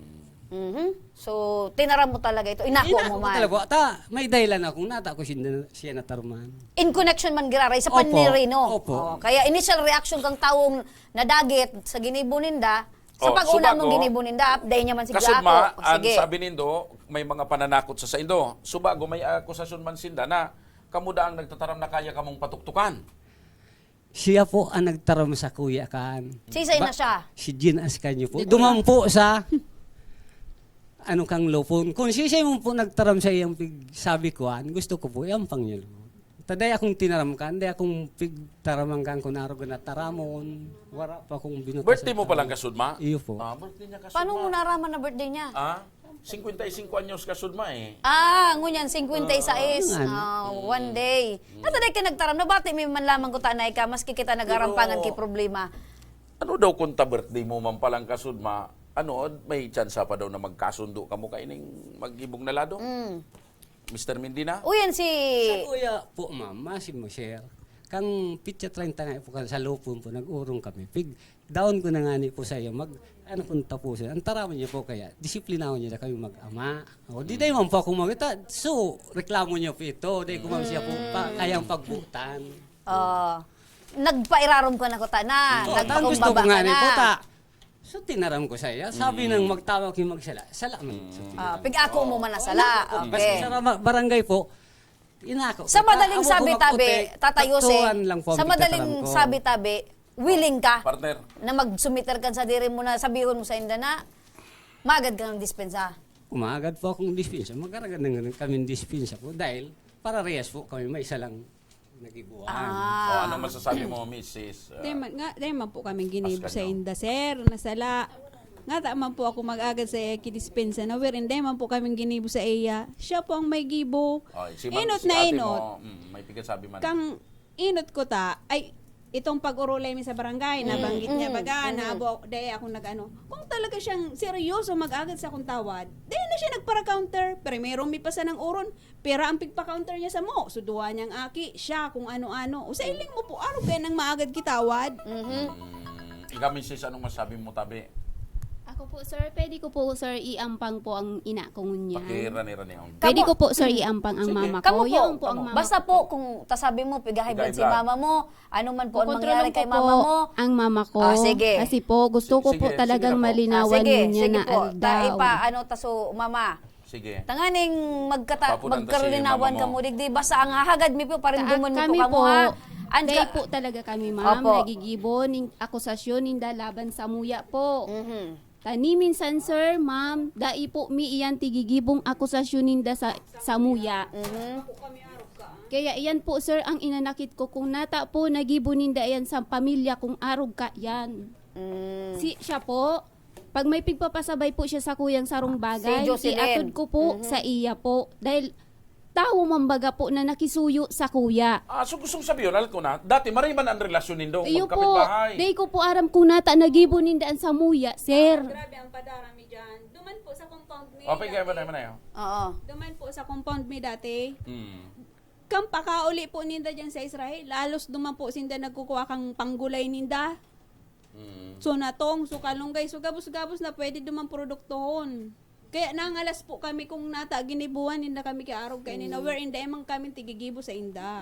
So, tinara mo talaga ito. Inako mo man. Talaga, may dahilan akong nata ko siya natarman. In connection man giraray sa Opo, panirino. opo. Kaya initial reaction kang taong nadagit sa ginibuninda, sa pag-una Subago, mong ginibuninda, dahil niya man si Kasudma, Gako. ang sabi nindo, may mga pananakot sa indo. Subago, may akusasyon man sinda na kamuda ang nagtataram na kaya kamong patuktukan. Siya po ang nagtaram sa kuya kan. Sisay na siya. Si Jean Ascanio po. Dumampo sa ano kang lupon. Kung siya mo po nagtaram sa iyang sabi ko, gusto ko po iyang pangyalo. Taday akong tinaram kan, day akong pigtaramang kan kung naro na taramon. Wala pa akong binutas. Birthday mo palang kasudma? Iyo po. Birthday niya kasudma. Paano mo naraman na birthday niya? 55 anyos kasudma eh. Ngunyan, 56. One day. Nataday ka nagtaram, nabati may man lamang ko tanay ka, maski kita nagarampangan kay problema. Ano daw kung ta birthday mo man palang kasudma, may tsansa pa daw na magkasundo kamo kaining mag-ibong na lado? Mr. Mindina? Oh, Uyan si... Sa kuya po, ma'am, masim mo share. Kang pitsa 30 nga po sa lupon po, nag-urong kami. Pig, down ko na nga ni po sa iyo, ano kung tapusin. Ang taraman niya po kaya, disiplinawan niya na kami mag-ama. O, di day man po akong magita. So, reklamo niya po ito. Day ko ma'am siya po kayang pagbutan. Nagpairarom ka na ko ta na. Gusto ko Nagpakumbaba nga ka ni po na. ta. So, tinaram ko sa iya. Sabi nang magtawag yung magsala. Sala man. Pig-ako mo man na sala. Okay. Sa barangay po, inako. Sa madaling sabi-tabi, tatayusin. Sa madaling madaling sabi-tabi, willing ka Partner. na magsumiter ka sa diri mo na sabihon mo sa inda na magad ka ng dispensa. Umagad po akong dispensa. Magkaragan na nga kami dispensa po dahil para reyes po kami may isa lang nagibuhan. Ano masasabi mo, Mrs.? Dahil man po kami ginibo Askan sa nyo. inda, sir, nasala. Nga man po ako mag-agad sa iya kidispensa na wherein dahil man po kami ginibo sa iya. Siya po ang may gibo. Inot na ate inot. mo, may pigasabi man. Kang inot ko ta, ay itong pag-urulay mi sa barangay, nabanggit niya baga, naabo dahil ako nag-ano. Kung talaga siyang seryoso mag-agad sa akong tawad, dahil na siya nagpara-counter, primero mi pasa ng uron, pera ang pigpa-counter niya sa mo, suduha niyang aki, siya kung ano-ano. O sa iling mo po, araw kaya nang maagad kitawad. Ikaw, Mrs., anong masabi mo, tabi? Ako po, sir, pwede ko po, sir, iampang po ang ina ko niya. Pakirani-rani. Pwede ko po, sir, iampang ang mama ko. Kamu Yaon po, ang mama basta ko. po, kung tasabi mo, pigahibad si Pigahibad. mama mo, ano man po ang Kukontrolin mangyari kay ko mama po mo. ang mama ko. Sige. Kasi po, gusto ko po Sige, talagang sige na po. malinawan sige, niya sige na po. Dahil aldaw. pa, taso, mama. Sige. Tanganing Papunanta si magkarulinawan mama ka mo. mo, digdi. Basta ang hahagad mi po, parin dumon mo Kami po kamo po, ha. dahil po talaga kami, ma'am, Opo. nagigibo ng akusasyon ninda laban sa muya po. Tani minsan, sir, ma'am, dai po mi iyan tigigibong akusasyon ninda sa muya. Kaya iyan po, sir, ang inanakit ko. Kung nata po, nagibo ninda yan sa pamilya kung arog ka yan. Siya po, pag may pigpapasabay po siya sa kuyang sarong bagay, Si Jocelyn. iatod ko po sa iya po. Dahil tao mambaga po na nakisuyo sa kuya. So gustong sabihin, alam ko na, dati mariman ang relasyon nindo, Iyo po, magkapitbahay. day ko po aram kung nata nagibo nindaan sa muya, sir. Grabe ang padarami dyan. Duman po sa compound mi. Okay, kaya ba na yun? Oo. Duman po sa compound mi dati. Kang pakauli po ninda dyan sa Israel. Lalos duman po sinda nagkukuha kang panggulay ninda. So natong, so kalunggay, so gabos-gabos na pwede duman produktohon. Kaya nangalas po kami kung nata ginibuhan ninda kami kay arog kay nina wherein da emang kami tigigibo sa inda.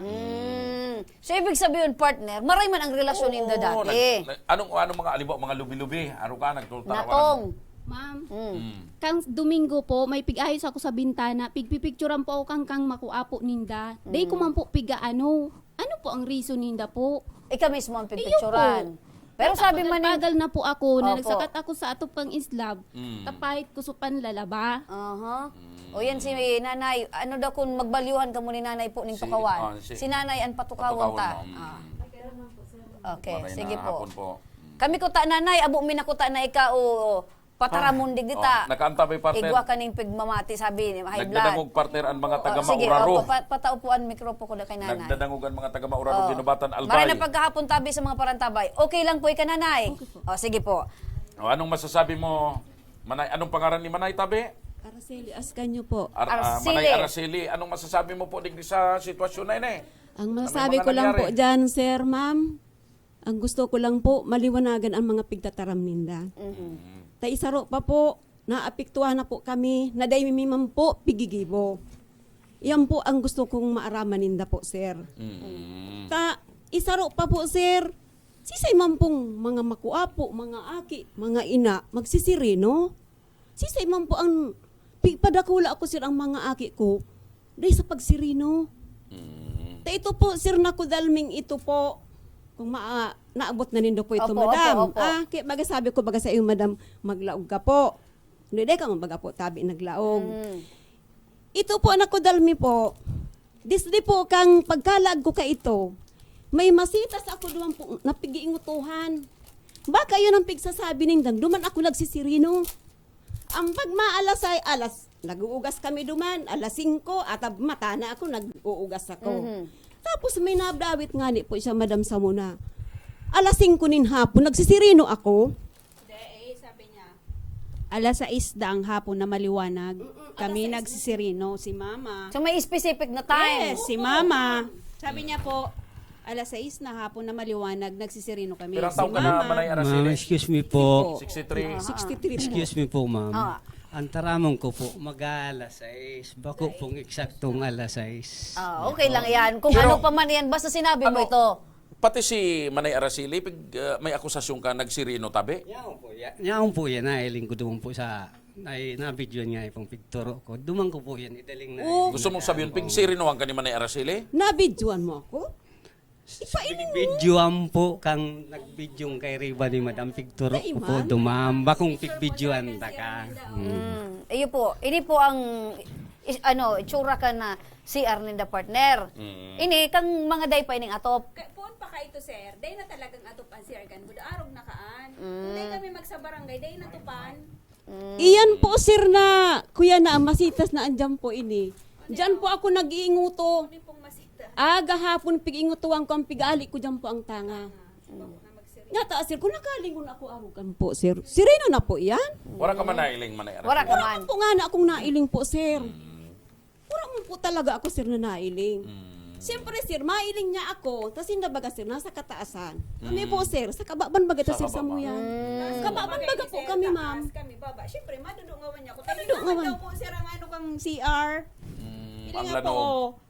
So, ibig sabihin, partner, maray man ang relasyon ninda dati. Anong mga alibaw, mga lubi-lubi? Araw ka, nagtutarawan. Natong. Ma'am, kang Domingo po, may pig-ayos ako sa bintana, pigpipicturean po ako kang makuapo ninda. Day ko man po piga-ano. Ano po ang reason ninda po? Ikaw mismo ang pipicturan. Pero sabi man pagal na po ako, na Opo. nagsakat ako sa atop kang islab, tapahit ko supan lalaba. O yan si nanay, ano daw kung magbaliuhan ka mo ni nanay po ning tukawan. Si nanay ang patukawon ta. Okay, Maray sige na po. hapon po. Kami ko ta nanay, abo mi na ko ta na ikaw pataramundig dita. Nakaantabay, partner. Igwa kaning pigmamati sabi ni high blood. Nagdadangog, partner, ang mga taga Sige, Mauraro. pataupuan mikropo ko na kay nanay. Nagdadangog ang mga taga Mauraro, Binubatan, Albay. Maray na pagkahapon tabi sa mga parantabay. Okay lang po ika nanay. O sige po. Anong masasabi mo, Manay? Anong pangalan ni Manay, tabi? Araceli Ascanio po. Manay Araceli, anong masasabi mo po digdi sa sitwasyon na yun Ang Ano masabi mga ko lang po nangyari? dyan, sir, ma'am, ang gusto ko lang po, maliwanagan ang mga pigtataram ninda. Ta isaro pa po, naapektuhan na po kami, na dahil mimam po, pigigibo. Yan po ang gusto kong maaraman ninda po, sir. Ta isaro pa po, sir, sisay man pong mga makuapo, mga aki, mga ina, magsisirino. Sisay man po ang, padakula ako, sir, ang mga aki ko, dahil sa pagsirino. Ta ito po, sir, nakudalming ito po, kung naabot na nindo po ito, Opo, madam. opo, opo. Kaya baga sabi ko, baga sa iyo, madam, maglaog ka po. Hindi ka mabaga po, tabi naglaog. Ito po, anak ko, dalmi po. Disdi po, kang pagkalag ko ka ito, may masitas ako duman po, napigiingutuhan. Baka yun ang pigsasabi nindang, duman ako nagsisirino. Ang pagmaalas ay alas, nag-uugas kami duman, alas 5, at mata na ako, nag-uugas ako. Tapos may nabdawit nga ni po siya, Madam Samuna. Alas 5 nin hapon, nagsisirino ako. alas 6 ang hapon na maliwanag, kami nagsisirino. Si Mama. So may specific na time. Yes, si Mama. Sabi niya po, alas 6 na hapon na maliwanag, nagsisirino kami. Pero taon ka na, Manay Araceli? Ma'am, excuse me po. 63. 63 po. Excuse me po, ma'am. Ah. Ang taramon ko po, mag-alas 6. Bako pong eksaktong alas 6. Okay lang yan. Kung Pero- ano pa man yan, basta sinabi mo ito. Pati si Manay Araceli, may akusasyon ka nagsirino tabi? Yaon po yan, nailing ko doon po sa na-video niya pong picture ko. Duman ko po yan, idaling na. Gusto mong sabihin, pigsirinohan ka ni Manay Araceli? Nabidyoan mo ako? Videoan po kang nag-videong kay Riba ni Madam Picture ko po dumam. Bakong pig-videoan ta ka. Iyo po, ini po ang itsura ka na CR ninda partner. Ini kang mga day pa ining atop. Puon pa ka ito, sir. Day na talagang atupan, sir. Kan budarog na kaan. Day kami magsabarangay, day natupan. Iyan po, sir, na kuya na masitas na andyan po ini. Diyan po ako nag-iinguto. Gahapon pig-ingutuan ko ang pigali ko diyan po ang tanga. Ngata, sir, kung nakalingon ako arugan po, sir. Sirena na po yan. Wala ka man nailing, Manay Araceli? Wala ka man. Po nga na akong nailing po, sir. Wala mo po talaga ako, sir, na nailing. Siyempre, sir, mailing niya ako. Tapos hindi baga, sir, nasa kataasan. Kami po, sir, sa kababan baga ito, sir, sa muyan. Kababan baga po kami, ma'am. Kami baba. Siyempre, madudungawan niya ako. Madudungawan. Daw po, sir, ang ano kang CR. Pili nga po.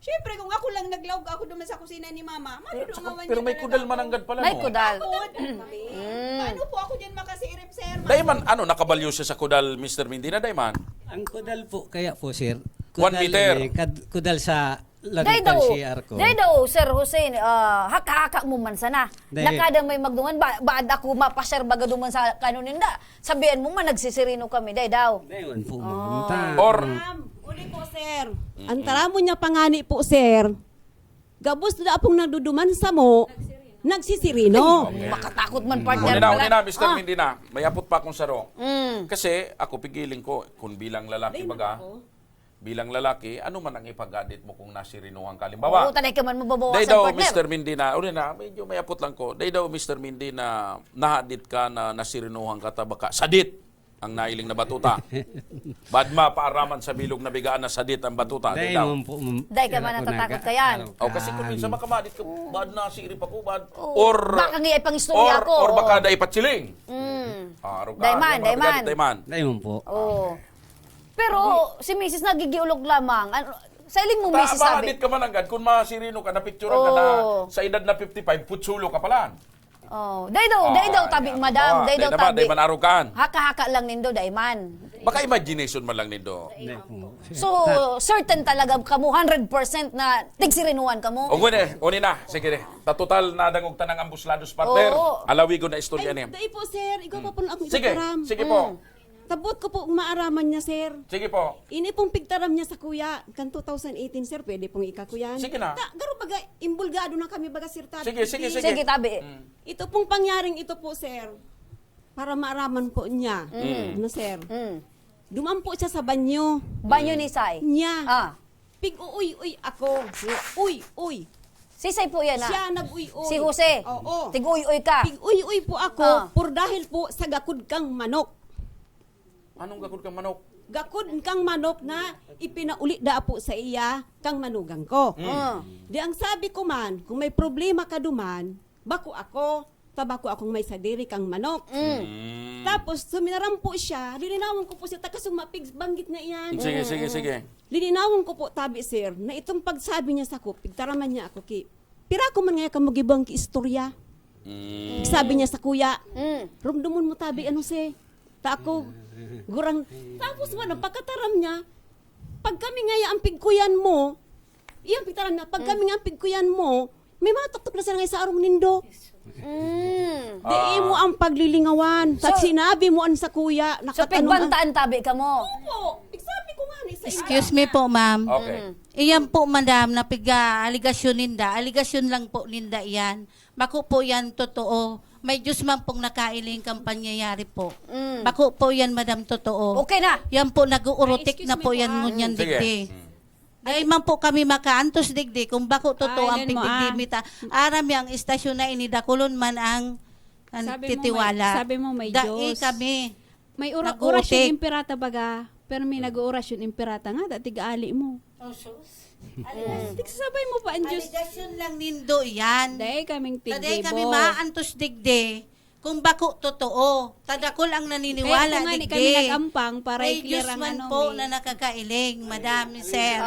Siyempre, kung ako lang naglawag ako duman sa kusina ni Mama, madudungawan niya. Pero may kudal mananggad pala, May no? kudal. Paano po ako dyan makasirip, sir? Dayman, nakabalyo siya sa kudal, Mr. Mindina, Dayman? Ang kudal po, kaya po, sir. 1 meter. Kudal sa Day ladukan daw, CR ko. day daw, Sir Hussein, haka-haka mo man sana. Day. Nakada may magdungan, baad ako mapasyar baga duman sa kanuninda. Sabihan mo man, nagsisirino kami, day daw. Dayon po, Or, Uli po, sir. Antara mo niya pangani po, sir. Gabos na apong nagduduman sa mo, nagsisirino. Makatakot man, partner. Una, Mr. Mindina, may apot pa akong saro. Kasi ako pigiling ko, kung bilang lalaki baga, bilang lalaki, ano man ang ipagadit mo kung nasirinuhan ka? Limbawa, Oo, tanay ka man mababawasan, day daw, partner. Mr. Mindina, medyo may apot lang ko, day daw, Mr. Mindina, nahadit ka na nasirinuhan ka tabaka, sadit ang nailing na batuta. Bad mapaaraman sa bilog na bigaan na sadit ang batuta. Day daw. Day ka man natatakot ka yan. Kasi kung minsan makamadit ka, bad na sirip ako, bad. Baka nga ipang istorya ko. Or baka day patchiling. Dayman. Dayon po. Oo. Pero si Mrs. nagigiulog lamang. Sa iling mo, Mrs. sabi. Paadit ka man agad, kung masirino ka, napicturean ka na sa edad na 55, putsulo ka pala. Day daw tabi, madam. Day daw tabi. Day man arugan. Haka-haka lang nindo, dayman. Baka imagination man lang nindo. So, certain talaga kamo, 100% na tigsirinuan kamo. O gune na. Sige, total nadangog tanang ambuslados partner. Oo. Alawigo na istorya niya. Day po, sir. Ikaw pa po akong Sige, ipataram. sige po. Tabot ko po maaraman niya, sir. Sige po. Ini pong pigtaram niya sa kuya. Kan 2018, sir, pwede pong ikakuyan. Sige na. Garo baga, imbulgado na kami baga, sir, tabi. Sige, tabi. Ito pong pangyaring ito po, sir. Para maaraman po niya. Ano, sir? Duman po siya sa banyo. Banyo ni Sai? Niya. Pig-uy-uy ako. Uy-uy. Si Sai po yan, Siya nag-uy-uy. Si Jose? Oo. Tig-uy-uy ka? Pig-uy-uy po ako. Por dahil po sa gakod kang manok. Anong gakod kang manok? Gakod kang manok na ipinauli da po sa iya kang manugang ko. Di ang sabi ko man, kung may problema ka duman, bako ako, tabako akong may sadiri kang manok. Tapos, suminaram po siya, lininawan ko po siya, takasong banggit na iyan. Sige. Lininawan ko po, tabi sir, na itong pagsabi niya sa ko, pigtaraman niya ako, pira ko man nga ka magibang istorya. Sabi niya sa kuya, rumdumon mo tabi, ano si? Ta ako, gurang, tapos man, pagkataram niya, pag kami nga ang pigkuyan mo, iyang pigtaram niya, pag kami nga ang pigkuyan mo, may matuktok na sila ngayon sa arong nindo. Di mo ang paglilingawan. Pag sinabi mo an sa kuya, So, pigbantaan tabi ka mo? Oo, sabi ko nga ni sa Excuse me po, ma'am. Okay. Iyan po, madam, na aligasyon ninda. Aligasyon lang po ninda iyan. Bako po yan totoo. May Diyos man pong nakailing kang pangyayari po. Bako po yan, madam, totoo. Okay na. Yan po, nag-uurotik na po yan ngunyan digdi. Dahil man po kami makaantos digdi, kung bako totoo ang pigdigdimita, aram yang istasyon na inidakulon man ang titiwala. Sabi mo may Dai Diyos. kami. May Nag-uutik. orasyon imperata baga. Pero may nag-orasyon imperata nga, tiga-ali mo. Tigsabay mo pa ang Diyos. Aligasyon lang nindo yan. Day kaming Taday tigdibo. kami maantos digde. Kung bako totoo, tadakol ang naniniwala Kaya kung nga ni digde. kami nagampang para May i-clear Diyos ang man ano, po may- na nakakailing, Madam Sir.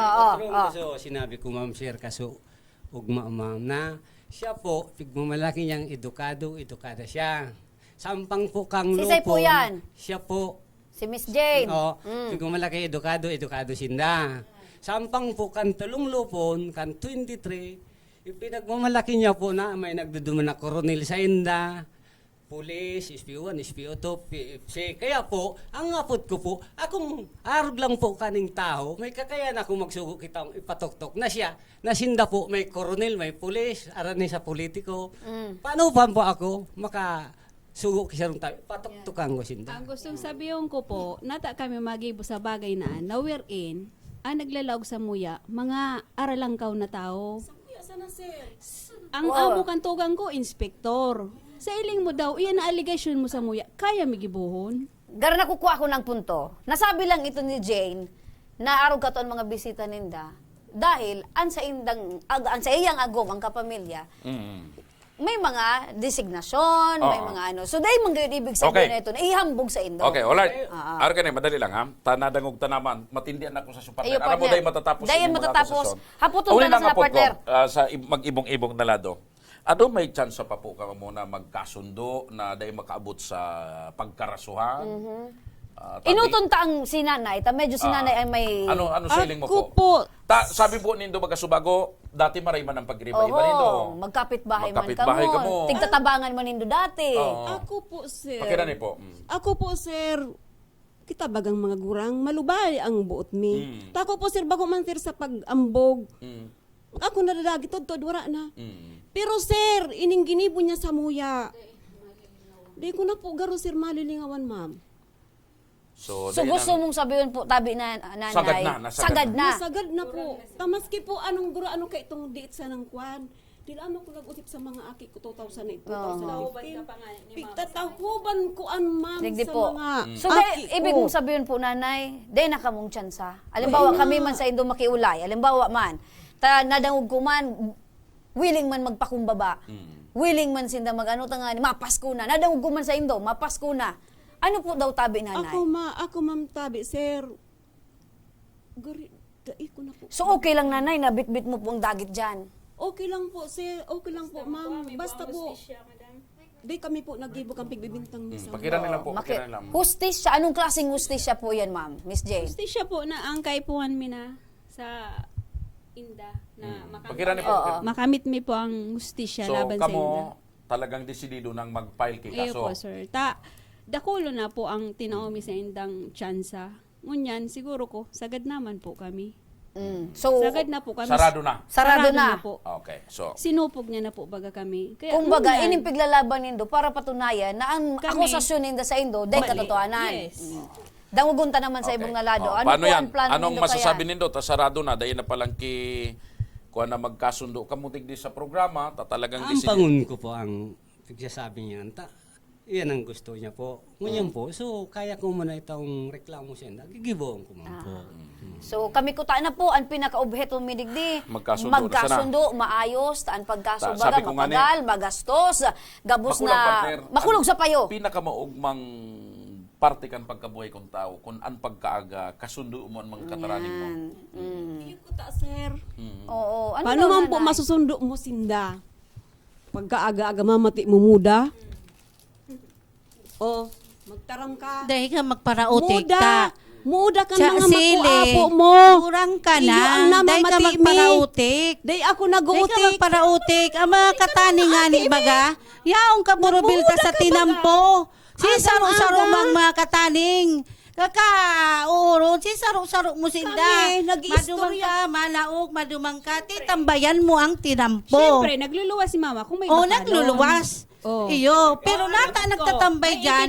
So, sinabi ko, Ma'am Sir, kaso, ugma, ma'am, na siya po, pigmamalaki niyang edukada siya. Sampang po kang lupon. Sisay po yan. Siya po. Si Miss Jane. Oo, pigmamalaki edukado sinda. Sampang po kan tulong lupon, kan 23, ipinagmamalaki niya po na may nagduduman na koronel sa inda, pulis, SPO1, SPO2, PFC. Kaya po, ang ngapot ko po, akong arog lang po kaning tao, may kakayan ako magsugo kitang ipatoktok na siya, nasinda po may koronel, may pulis, arani sa politiko. Paano pa po ako sugo kisarong tayo, patoktokan ko sinda. Ang gustong sabihin ko po, nata kami magibo sa bagay na wherein, ang naglalawag sa muya, mga aralang kaw na tao. Ang amo kan tugang ko, inspektor. Sa iling mo daw, iyan na allegation mo sa muya, kaya migibuhon. Gara nakukuha ko ng punto. Nasabi lang ito ni Jane na araw ka to ang mga bisita ninda dahil an sa iyang agom ang kapamilya. May mga designasyon, may mga ano. So dahil mga ibig sabihin na ito, na ihambog sa indo. Okay, alright. Araw ka na, madali lang ha. Tanadangog tanaman, matindihan ako sa partner. Ayo, Alam mo, partner. dahil matatapos. Dahil yung mga matatapos. akusasyon. Haputol Uli na lang sa hapot ko, partner. sa mag-ibong-ibong na lado. Ano may chance pa po ka muna magkasundo na dahil makaabot sa pagkarasuhan? Inutunta ang sinanay, medyo sinanay ay may... Ano feeling mo po? Sabi po nindo magkasubago, dati maray man ang pagriba-iba nindo. Magkapit-bahay man Magkapit-bahay kamo. kamo. Tigtatabangan man nindo dati. Ako po, sir. Pakirani po. Ako po, sir, kita bagang mga gurang, malubay ang buot mi. Tako po, sir, bago man sir sa pag-ambog. Ako nadadagi, tod wala na. Pero, sir, ining ginibo niya sa muya. Di ko na po garo, sir, malilingawan, ma'am. So gusto mong sabihin po, tabi na nanay, sagad na. Nasagad na po. Tamaski po, anong guro, ano kay itong diit sa ng kwan. Dilaan ko nag-usip sa mga aki ko 2008, 2015. Pigtatahuban ko an ma'am Digdi sa po. mga So, aki ibig ko. mong sabihin po, nanay, day na kamong tsansa. Alimbawa, kami man sa indo makiulay. Alimbawa man, nadangog ko man, willing man magpakumbaba. Willing man sinda mag-ano tanga, mapasko na. Nadangog ko man sa indo, mapasko na. Ano po daw tabi, nanay? Ako ma'am tabi, sir. Gari, dai ko na po. So okay lang, nanay, na bit-bit mo po ang dagit dyan. Okay lang po, sir. Okay lang po, ma'am. Basta po. Di kami po nag-ibo kang pigbibintang niya sa Pakiran nila po, pakiran nila. Hustisya, anong klaseng hustisya po yan, ma'am? Miss Jane? Hustisya po na ang kaipuhan mi na sa inda na makamit mi po ang hustisya So, laban sa inda. kamo talagang desidido nang mag-file kay Iyo kaso. po, sir. Dakulo na po ang tinaomi sa indang tsansa. Ngunyan, siguro ko, sagad naman po kami. So, sagad na po kami. Sarado na? Sarado na. po. Okay, so. Sinupog niya na po baga kami. Kaya, Kumbaga, ngunyan, inimpiglalaban nindo para patunayan na ang akusasyon ninda sa indo, dahil katotohanan. Yes. Dangugunta naman sa ibong nalado. Ano Paano po yan? ang plano Anong nindo masasabi kaya? nindo? Sarado na, dahil na palang kuha na magkasundo kamutig di sa programa, talagang Ang pangun ko po ang pagsasabi niya, iyan ang gusto niya po. Ngunyan po, so kaya ko muna itong reklamo siya, nagigiboon ko man po. So kami kuta na po ang pinaka-objeto midigdi. Magkasundo maayos, taan pagkasundo Sabi baga, ko nga matagal, magastos, gabos makulog sa payo. Pinakamaugmang parte kan pagkabuhay kong tao kung an pagkaaga kasundo mo ang mga kataraning mo. Iyo ko ta, sir. Oo. Ano Paano man po masusundo mo sinda? Pagkaaga-aga mamati mo muda? Magtarang ka. Dahil ka magparautik ka. Muda ka Sa na nga sili, makuapo mo. kurang ka Iyo na. ang Dahil ka namamati mi. magparautik. Dahil ako Dahil ka nag-uutik. magparautik. Ang mga kataningan baga, yaong ka burubil ka sa tinampo. Si saro-saro mang mga kataning. Kaka-uron, si saro-saro mo sinda. Kami, Madumang nag-istorya. ka, malaog, madumang ka. Titambayan mo ang tinampo. Siyempre, nagluluwas si mama kung may Oo, bakalong. nagluluwas. Iyo, pero nata nagtatambay dyan.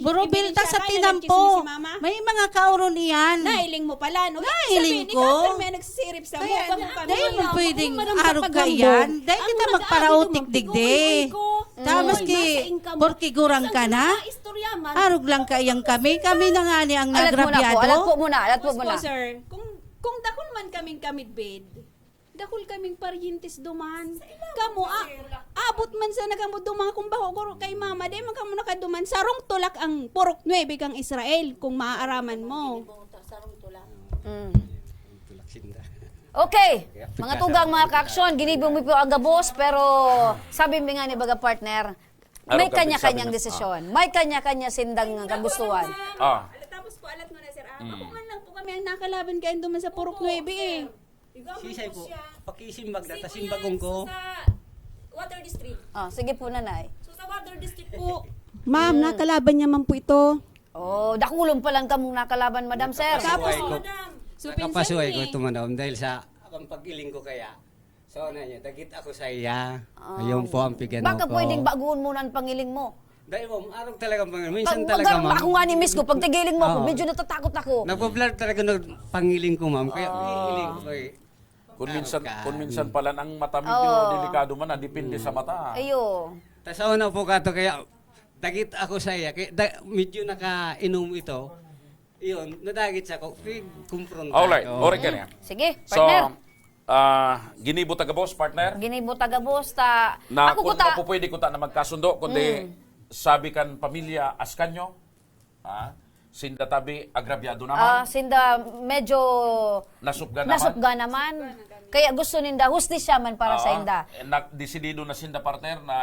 Burubilta sa tinampo. May mga kauron iyan. Nailing mo pala, no? Nailing ko. Ikaw, may nagsisirip sa mo. Dahil mo pwedeng araw ka yan. Dahil kita magparautik digdi. Tapos porki gurang ka na, arog lang kayang kami na nga ni ang nagrabyado. Alat po muna. Sir, kung dakol man kaming bed, dakol kaming paryintis duman. Kamo, abot man sa nagamod duman kung baho kay mama, di man kamo nakaduman. Sarong tulak ang purok 9 kang Israel kung maaaraman mo. Okay, mga tugang mga ka-aksyon, ginibong mo po ang gabos, pero sabi mo nga ni baga partner, may kanya-kanyang desisyon. May kanya-kanya sindang kagustuhan. Tapos po, alat mo na sir, ako man lang po kami ang nakalaban kayo duman sa purok 9 eh. Sisay po, pakisimbag data simbagong ko. Water District. Sige po, nanay. So sa Water District po, ma'am, nakalaban niya man po ito. Dakulong pa lang kamong nakalaban, madam sir. Tapos, madam, nakapasuhay ko ito, madam, dahil sa akong pag-iling ko kaya. So, niya, dagit ako sa iya. Ayun po ang pigano ko. Baka pwedeng baguhin muna ang pangiling mo. Dahil mo, araw talaga pangiling. Minsan talaga, ma'am. Ako nga ni miss ko, pag tigiling mo ako, medyo natatakot ako. Napablad talaga ng pangiling ko, ma'am. Kaya pangiling ko eh. Kung minsan pala ang mata medyo delikado man, depende sa mata. Ayo. Tapos ako na po kato, kaya dagit ako sa iya. Kaya medyo nakainom ito. Iyon, nadagit sa ko, kumpronta. Alright, okay ka niya. Sige, partner. Ginibo taga-boss, partner? Ginibo taga-boss, na kung mapupwede ko na magkasundo, kundi sabi kan pamilya Ascanio, sinda tabi agrabyado naman. Sinda medyo nasupga naman. Kaya gusto ninda hustisya man para sa inda. Desidido na sinda partner na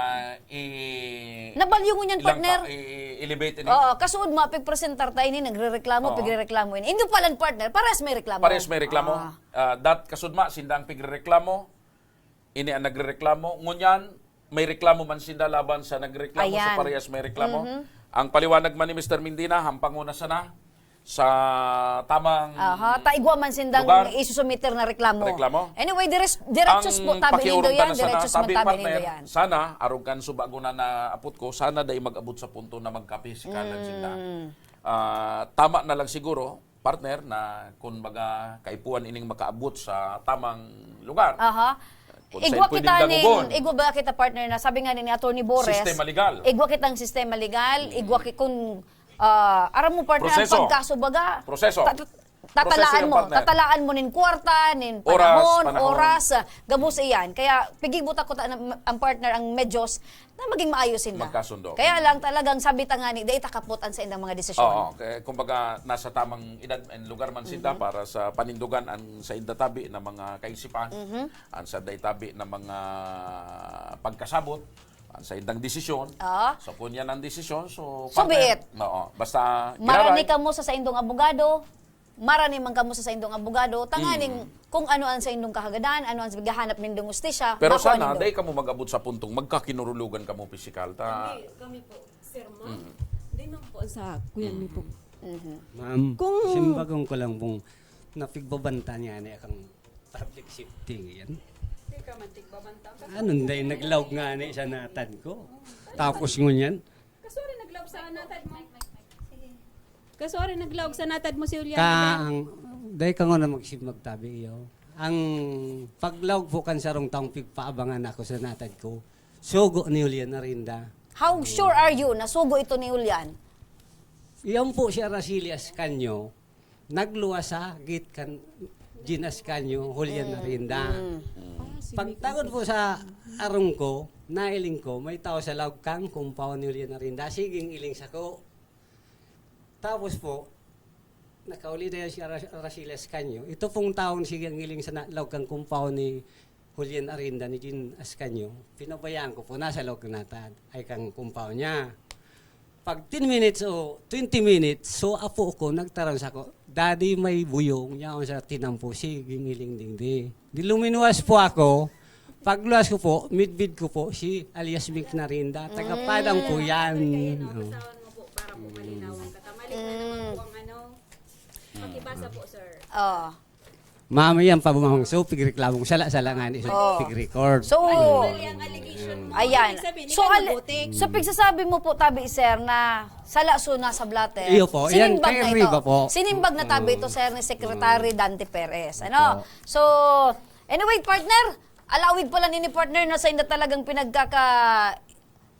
nabalyo mo niyan partner. Elevate ini. Kasuod mo pigpresentar tayo ni nagrereklamo ini. Indo palan partner, pares may reklamo. Pares may reklamo. Dat kasudma sinda ang pigrereklamo. Ini ang nagrereklamo. Ngunyan may reklamo man sinda laban sa nagreklamo sa parehas may reklamo. Ang paliwanag man ni Mr. Mindina, hampanguna sana sa tamang taigwa man sindang isusumiter na reklamo. Anyway, diretsos po tabi nindo yan. Diretsos man tabi nindo yan. Sana, arugan subaguna na apot ko, sana day mag-abot sa punto na magkape si kanan sinda. Tama na lang siguro, partner, na kung baga kaipuan ining makaabot sa tamang lugar. Igwa ba kita partner na sabi nga ni Attorney Bores, sistema legal. Igwa kitang sistema legal, igwa kung aram mo partner ang pagkaso baga. Proseso. Tatalaan mo nin kwarta, nin panahon, oras, gabos iyan. Kaya pigibot ako ang partner ang medyos na maging maayos sila. Magkasundo. Kaya lang talagang sabi tangani, dahil takaputan sa indang mga desisyon. Kumbaga nasa tamang edad and lugar man sinda para sa panindugan ang sa indatabi na mga kaisipan, ang sa daytabi na mga pagkasabot, sa indang desisyon. So kung yan ang desisyon, so biit. Basta marani ka mo sa indong abogado, marani man ka mo sa indong abogado, tanganing kung ano ang sa indong kahagadan, ano ang gahanap nindong ustisya. Pero sana, day ka mo mag-abot sa puntong magkakinurulugan ka mo pisikal. Kami po, sir ma'am. Day man po sa kuyan mi po. Ma'am, simbagong ko lang pong napigbabanta niya na akong public safety yan. Anong day naglaw nga na isa natad ko. Tapos ngunyan. Kasori naglaw sa natad mo. Kasori naglaw sa natad mo si Julian. Day ka nga na magtabi iyo. Ang paglaw po kan sarong taong pigpaabangan ako sa natad ko. Sugo ni Julian na rin da. How sure are you na sugo ito ni Julian? Iyan po siya Rasilias Kanyo. Nagluwa sa git kan Ginas Kanyo, Julian na rin da. Pagtagod po sa arong ko, nailing ko, may tao sa lawag kang compound ni Julian na rin da. Siging iling sa ko. Tapos po, nakauli na yan si Rasilias Kanyo. Ito pong taong sigang iling sa lawag kang compound ni Julian Arinda ni Jean Ascanio. Pinabayaan ko po, nasa lawag natin ay kang compound niya. Pag 10 minutes o 20 minutes, so apo ko, nagtarang sa ko, Daddy, may buyong niya ako sa tinampo, siging iling dingdi. Di luminuwas po ako, pagluwas ko po, midbid ko po, si alias Mick Narinda, taga-padang po yan. Para po malinawan ka. Tamalik na naman po ang pakibasa po, sir. Mama yan pa bumamang so, pigreklamong sala-sala nga ni pigrecord. So, ayan. So, pigsasabi mo po, tabi, sir, na sala-so na sa blatter. Iyo po, yan, kay Riva po. Sinimbag na tabi ito, sir, ni Secretary Dante Perez. Ano? So, anyway, partner, alawig pala ni partner na sa inda talagang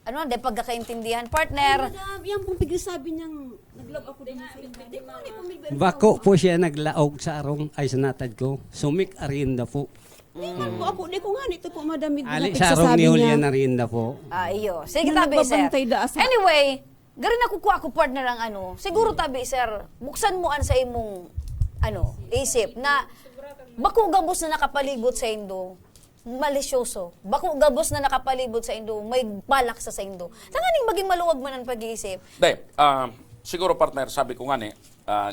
ano, de pagkakaintindihan, partner. Madam, yan pong pigsasabi niyang nag-love ako din sa inyo. Di ko ni pumilbi. Bako po siya naglaog sa arong ay sa natad ko. Sumik arinda po. Di man po ako, di ko nga nito po madam. Ali sa arong ni Julia na rinda po. Iyo. Sige, Na tabi, sir. nagbabantay daas. Anyway, gari na kukuha ko partner ang ano. Siguro tabi, sir, buksan mo an sa imong ano, isip na bako gabos na nakapalibot sa indo, malisyoso. Bako gabos na nakapalibot sa indo, may balak sa indo. Tanganing maging maluwag man ang pag-iisip. Siguro partner, sabi ko nga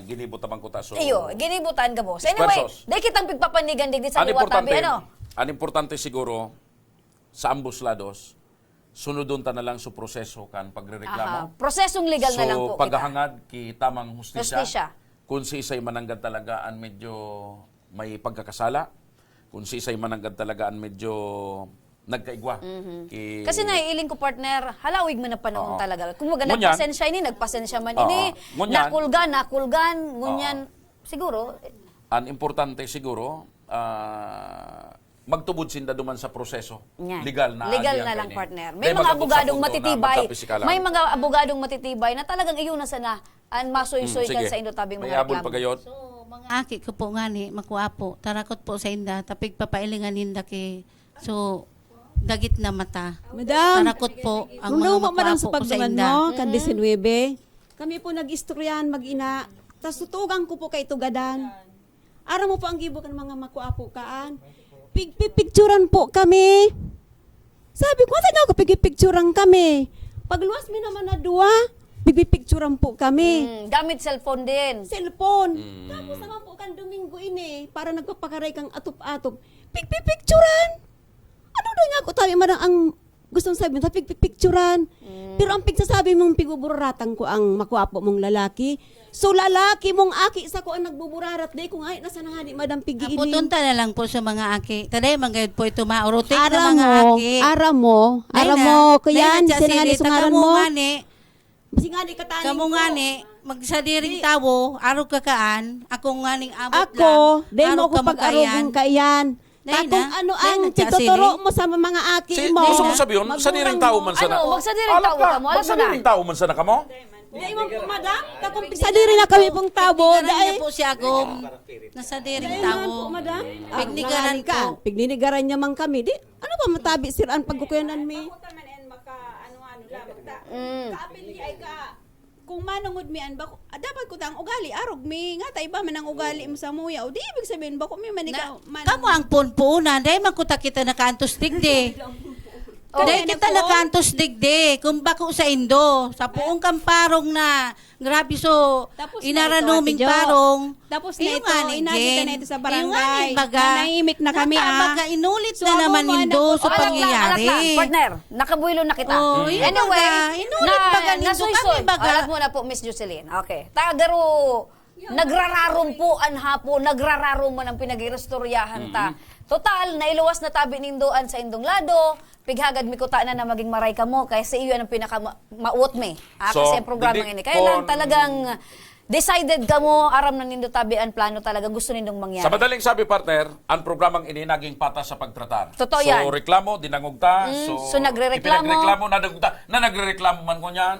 ginibot naman ko ta. So, Iyo, ginibutan ka boss. Anyway, dahil kitang pigpapanigan digdi sa liwat tabi, ano? Ang importante siguro, sa ambos lados, sunodon ta na lang sa proseso kan pagrereklamo. Prosesong legal na lang po So, paghahangad ki tamang hustisya. Hustisya. Kung si isay mananggad talagaan medyo may pagkakasala, kung si isay mananggad talagaan medyo nagkaigwa. Kasi naiiling ko partner, halawig man na panahon talaga. Kung Ngunyan, nagpasensya ini, nagpasensya man ini, Ngunyan, nakulgan, ngunyan, siguro. Ang importante siguro, magtubod sinda duman sa proseso. Legal na lang partner. May mga abogadong matitibay. May mga abogadong matitibay na talagang iyo na sana ang masoy-soy kan sa indo tabing mga reklamo. So, mga aki ko po nga ni, makuha po, tarakot po sa inda, tapig papailingan ninda ki, so, dagit na mata. Madam, tarakot po ang nung mga madam makuha sa po sa pagduman inda. mo, kan 19, kami po nag-istoryan mag-ina, tas tutugang ko po kay Tugadan. Ara mo po ang gibo kan mga makuha po kaan. Picturan po kami. Sabi ko, saan ako pigpicturan kami? Pagluwas mi naman na dua, pigpicturan po kami. Gamit cellphone din. Cellphone. Tapos naman po kan Domingo ini, para nagpapakaray kang atop-atop. Pigpicturan. Ano daw nga ako tabi madang ang gustong sabihin sa pigpicturan. Pero ang pigsasabi mong piguburaratan ko ang makuapo mong lalaki. So lalaki mong aki sa ko ang nagbuburarat. Day ko nga nasa nangani madam pigiiling. Putunta na lang po sa mga aki. Taday manggayod po ito maurutik na mga aki. Ara mo, kayan, sinangani sungaran mo. Kasi nga di katanin Kamu nga ni, magsadiring tawo, araw kakaan, ako nga ning abot ako, lang. di mo ko pag-arogan kaiyan. Kung ano ang tituturo mo sa mga aki mo. Gusto mo sabihin, sadiring tao man sana. Ano, magsadiring tao ka mo? Magsadiring tao man sana ka mo? Dahil mo po, madam, kakumpisadirin na kami pong tabo. Dahil po siya agong nasadiring tawo. Madam, Pignigaran ko. Pigninigaran niya man kami. Di, ano ba matabi siraan pagkukuyanan mi? Kaapin di ay ka, kung manungod mi an bako, dapat ko tang ugali arog mi nga tay ba man ang ugali mo sa muya o di ibig sabihin bako mi manika Kamu ang punpunan, dahil magkuta kita nakantos digde. Dahil kita nakantos digde, kung bako sa Indo, sa buong kamparong na, grabe so, inaranuming parong. Tapos na ito, inagita na ito sa barangay. Nanaimik na kami inulit na naman Indo sa pangyayari. Partner, nakabuilo na kita. Anyway, inulit baga Indo kami baga. Alat mo na po, Miss Jocelyn. Okay. Tagaro, nagrararom po ang hapon, nagrararom mo ng pinagirestoryahan ta. Total, nailuwas na tabi nindoan sa indong lado, pighagad mi kuta na maging maray ka mo, kaya sa iyo ang pinaka-mauot mi. Kasi ang programa ini. Kaya lang talagang decided ka mo, aram na nindo tabi ang plano talaga, gusto nindong mangyari. Sa madaling sabi, partner, ang programang ini naging patas sa pagtratar. Totoo yan. So, reklamo, dinangugta. So nagre-reklamo. Ipinagreklamo, nadagugta. Na nagre-reklamo man ko niyan.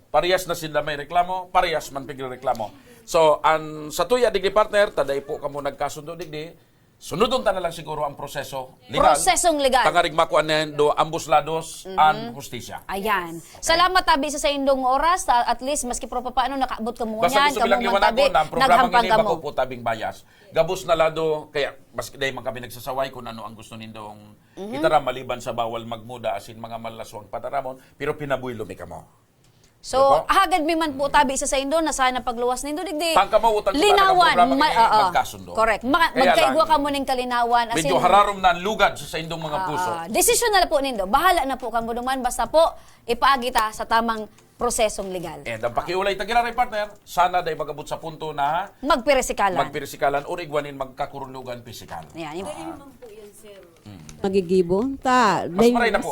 Parehas na sila may reklamo, parehas man pigre-reklamo. So, sa tuya, digdi partner, taday po kamo nagkasundo digdi. Sunodon ta na lang siguro ang proseso legal. Prosesong legal. Tangarig makuan do ambos lados ang hustisya. Ayan. Salamat tabi sa indong oras. At least, maski pro paano nakaabot ka mo Basta yan. gusto bilang liwanag ko na ang programang ini ka bako po tabing bayas. Gabos na lado, kaya maski dahil man kami nagsasaway kung ano ang gusto nindong itara maliban sa bawal magmuda asin mga malaswang pataramon, pero pinabuylo mi kamo. So, hagad mi man po tabi sa indo na sana pagluwas nindo digdi. Linawan. Magkasundo. Correct. Magkaigwa ka mo ning kalinawan. Medyo hararom na ang lugad sa indong mga puso. Desisyon na po nindo. Bahala na po kamo duman. Basta po, ipaagita sa tamang prosesong legal. And ang pakiulay tagilaray partner, sana day magabot sa punto na magpirisikalan o igwanin magkakurulugan pisikal. Yan. Magigibo.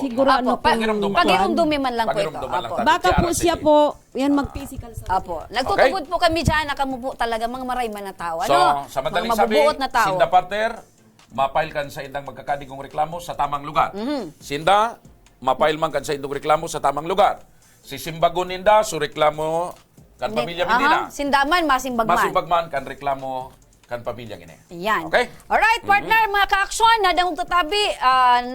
Siguro ano po. Pagirumdumi man lang po ito. Baka po siya po, yan mag-physical sa Apo. Nagtutubod po kami dyan, nakamu po talaga mga marayman na tao. So, sa madaling sabi, Sinda partner, mapail kan sa indang magkakadigong reklamo sa tamang lugar. Sinda, mapail man kan sa indong reklamo sa tamang lugar. Si Simbagon ninda, so reklamo kan pamilya Medina. Sindaman, masimbagman. Masimbagman kan reklamo kan pamilya ini. Yan. Okay? Alright, partner, mga ka-aksyon, nadangog tatabi,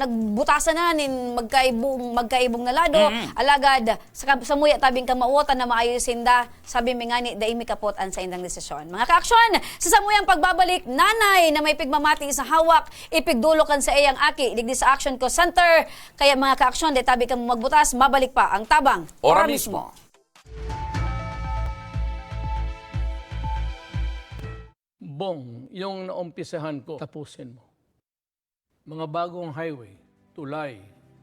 nagbutasan na nin magkaibong na lado, alagad, sa muya tabing kamauotan na maayos sinda, sabi mi ngani, dai mi kapotan sa indang desisyon. Mga ka-aksyon, sa samuyang pagbabalik, nanay na may pigmamati sa hawak, ipigdulokan sa iyang aki, digdi sa Action Call Center, kaya mga ka-aksyon, dai tabi kang magbutas, mabalik pa ang tabang. Ora mismo. Bong, yung naumpisahan ko, tapusin mo. Mga bagong highway, tulay,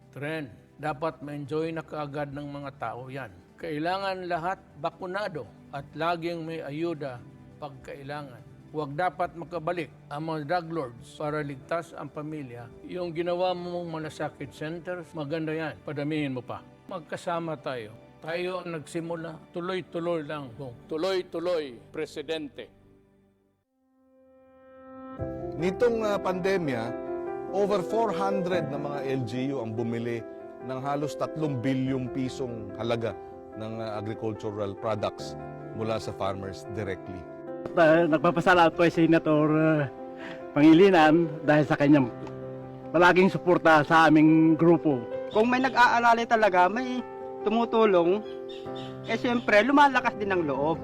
tren, dapat ma-enjoy na kaagad ng mga tao yan. Kailangan lahat bakunado at laging may ayuda pag kailangan. Huwag dapat makabalik ang mga drug lords para ligtas ang pamilya. Yung ginawa mong malasakit centers, maganda yan. Padamihin mo pa. Magkasama tayo. Tayo ang nagsimula. Tuloy-tuloy lang, Bong. Tuloy-tuloy, Presidente. Nitong pandemya, over 400 na mga LGU ang bumili ng halos 3 bilyong pisong halaga ng agricultural products mula sa farmers directly. Nagpapasalamat po si Senator Pangilinan dahil sa kanyang palaging suporta sa aming grupo. Kung may nag-aalala talaga, may tumutulong, siyempre lumalakas din ang loob.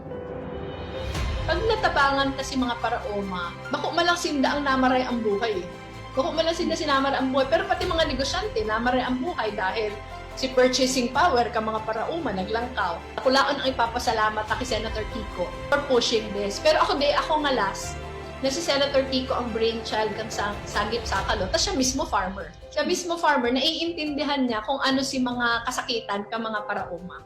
Pag natabangan kasi mga paraoma, bako malang sinda ang namaray ang buhay. Bako malang sinda sinamaray ang buhay. Pero pati mga negosyante, namaray ang buhay dahil si purchasing power ka mga paraoma naglangkaw. Kulaan ang ipapasalamat na kay Senator Kiko for pushing this. Pero ako nga last, na si Senator Kiko ang brainchild kang Sagip Sakalo, tapos siya mismo farmer. Siya mismo farmer, naiintindihan niya kung ano si mga kasakitan ka mga paraoma.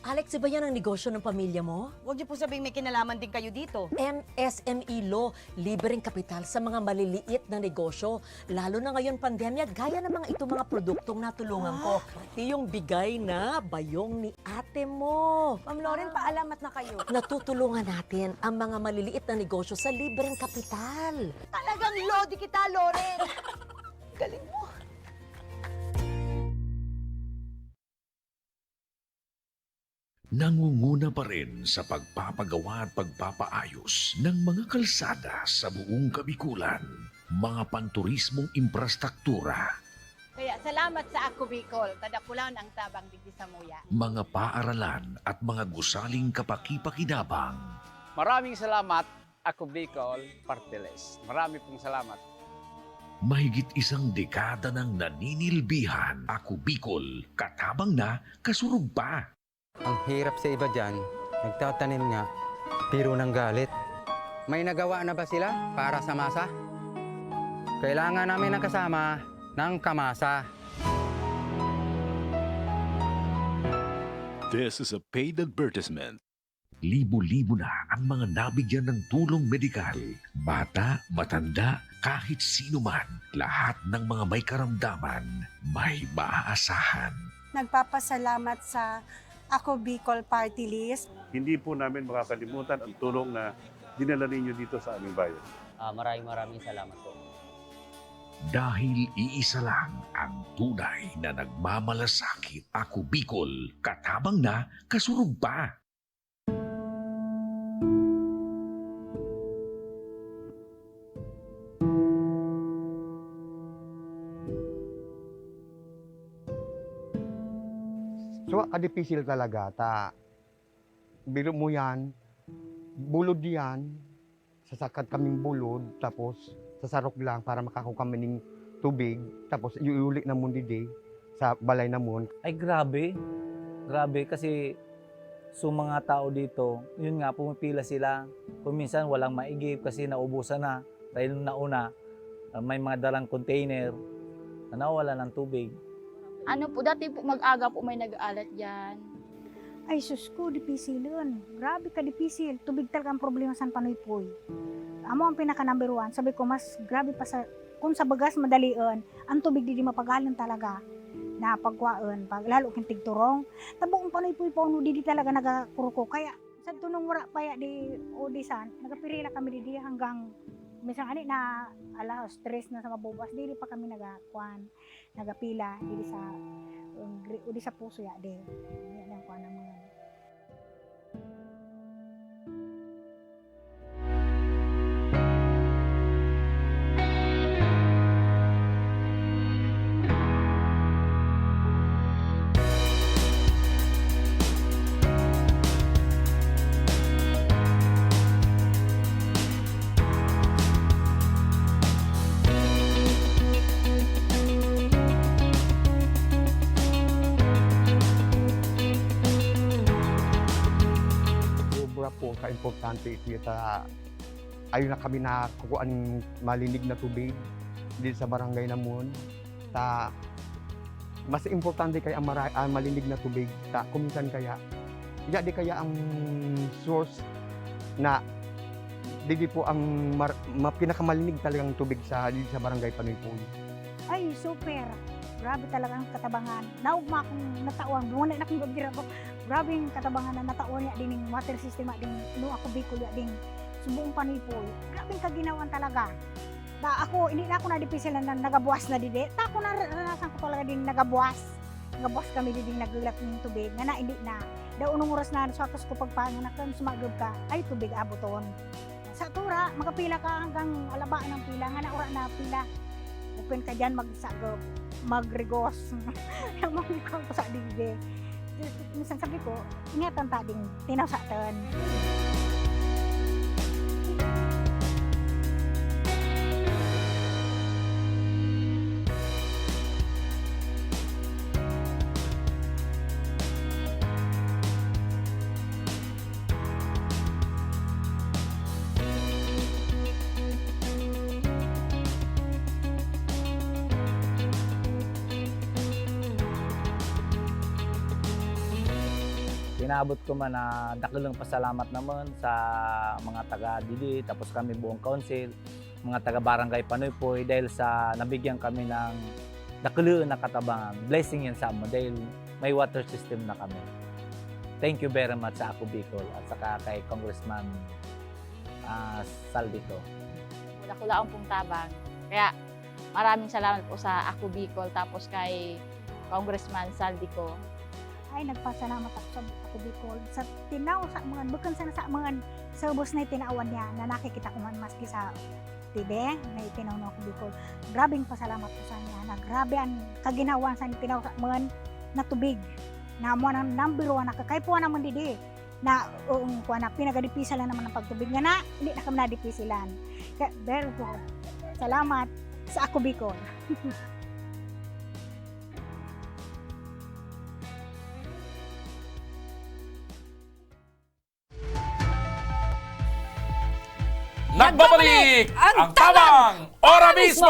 Alex, iba yan ang negosyo ng pamilya mo? Huwag niyo po sabihin may kinalaman din kayo dito. MSME Law, libreng kapital sa mga maliliit na negosyo. Lalo na ngayon pandemya, gaya ng mga mga produktong natulungan ko. Pati yung bigay na bayong ni ate mo. Ma'am Lauren, paalamat na kayo. Natutulungan natin ang mga maliliit na negosyo sa libreng kapital. Talagang lodi kita, Lauren. Galing mo. Nangunguna pa rin sa pagpapagawa at pagpapaayos ng mga kalsada sa buong Kabikulan, mga panturismong infrastruktura, Kaya salamat sa Ako Bicol, tadakulan ang tabang digdi sa muya. mga paaralan at mga gusaling kapakipakinabang. Maraming salamat, Ako Bicol Party List. Marami pong salamat. Mahigit isang dekada ng naninilbihan, Ako Bicol, katabang na, kasurug pa. Ang hirap sa iba dyan, nagtatanim nga, pero ng galit. May nagawa na ba sila para sa masa? Kailangan namin ng kasama ng kamasa. This is a paid advertisement. Libo-libo na ang mga nabigyan ng tulong medikal. Bata, matanda, kahit sino man, lahat ng mga may karamdaman, may maaasahan. Nagpapasalamat sa Ako Bicol Party List. Hindi po namin makakalimutan ang tulong na dinala ninyo dito sa aming bayan. Maraming salamat po. Dahil iisa lang ang tunay na nagmamalasakit. Ako Bicol, katabang na, kasurug pa. So, kadipisil talaga. Bilo mo yan, bulod yan, sasakat kaming bulod, tapos sasarok lang para makakuha kami ng tubig, tapos iuli na mo di sa balay na mo. Ay grabe, grabe kasi mga tao dito, yun nga, pumipila sila. Kung minsan walang maigib kasi naubusan na, dahil nauna, may mga dalang container na nawala ng tubig. Ano po, dati po mag-aga po may nag-aalat dyan. Ay, sus ko, dipisilon. Grabe ka, dipisil. Tubig talaga ang problema sa Panoypoy. Amo ang pinaka-number 1. Sabi ko, mas grabe pa sa, kung sa bagas madalian, ang tubig di mapagalan talaga. Na pagkwaan, lalo kong tigturong. Tabo kung Panoypoy po, di talaga nagakuruko. Kaya, sa tunong wala pa ya di Odisan, nagapirila kami di hanggang Minsan ani na stress na sa mabubuas, dili pa kami nagapila dili sa udi sa puso ya de. Yan ang kuan ng mga po ka-importante kita ayun na kami na kukuan malinig na tubig dito sa barangay namon ta mas importante kay ang malinig na tubig ta kuminsan kaya di kaya ang source na di po ang pinakamalinig talagang tubig sa dito sa barangay Panuypoy. ay super. Grabe talaga ang katabangan. Naugma akong natauan. Muna na akong gabira ko. Grabe yung katabangan na natauan niya din yung water system din. No ako Bicol ya din. Subuong Panuypoy. Grabe yung kaginawan talaga. Ako, hindi na ako na-dipisil na nagabuwas na didi. Ako naranasan ko talaga din nagabuwas. Nagabuwas kami din naglulat ng tubig. Nga na, hindi na. Unong oras na sa atos ko pagpanganak kang sumagod ka, ay tubig abuton. Sa tura, magapila ka hanggang alabaan ng pila. Nga na ora na pila. Open ka dyan magsagop. Magregos. Yung mga ko sa digde. Minsan sabi ko, ingatan ta ding tinawsatan. Inaabot ko man na dakilang pasalamat naman sa mga taga-Didi, tapos kami buong council, mga taga-barangay Panuypoy dahil sa nabigyan kami ng dakilang na katabangan. Blessing yan sa amin dahil may water system na kami. Thank you very much sa Ako Bicol at saka kay Congressman Saldico. Wala pong tabang. Kaya maraming salamat po sa Ako Bicol tapos kay Congressman Saldico. Ay nagpasalamat ako sa Ako Bicol sa tinaw sa mga bukan sa mga service na tinaawan niya na nakikita ko man maski sa TV na itinaw ng Ako Bicol. Grabing pasalamat ko sa niya na grabe ang kaginawan sa tinaw sa mga na tubig na mo nang number 1 na kakaypuan naman didi na kuan na pinagadipisan lang naman ng pagtubig nga na hindi na kami nadipisilan. Kaya very good. Salamat sa Ako Bicol. Nagbabalik ang tabang ora mismo.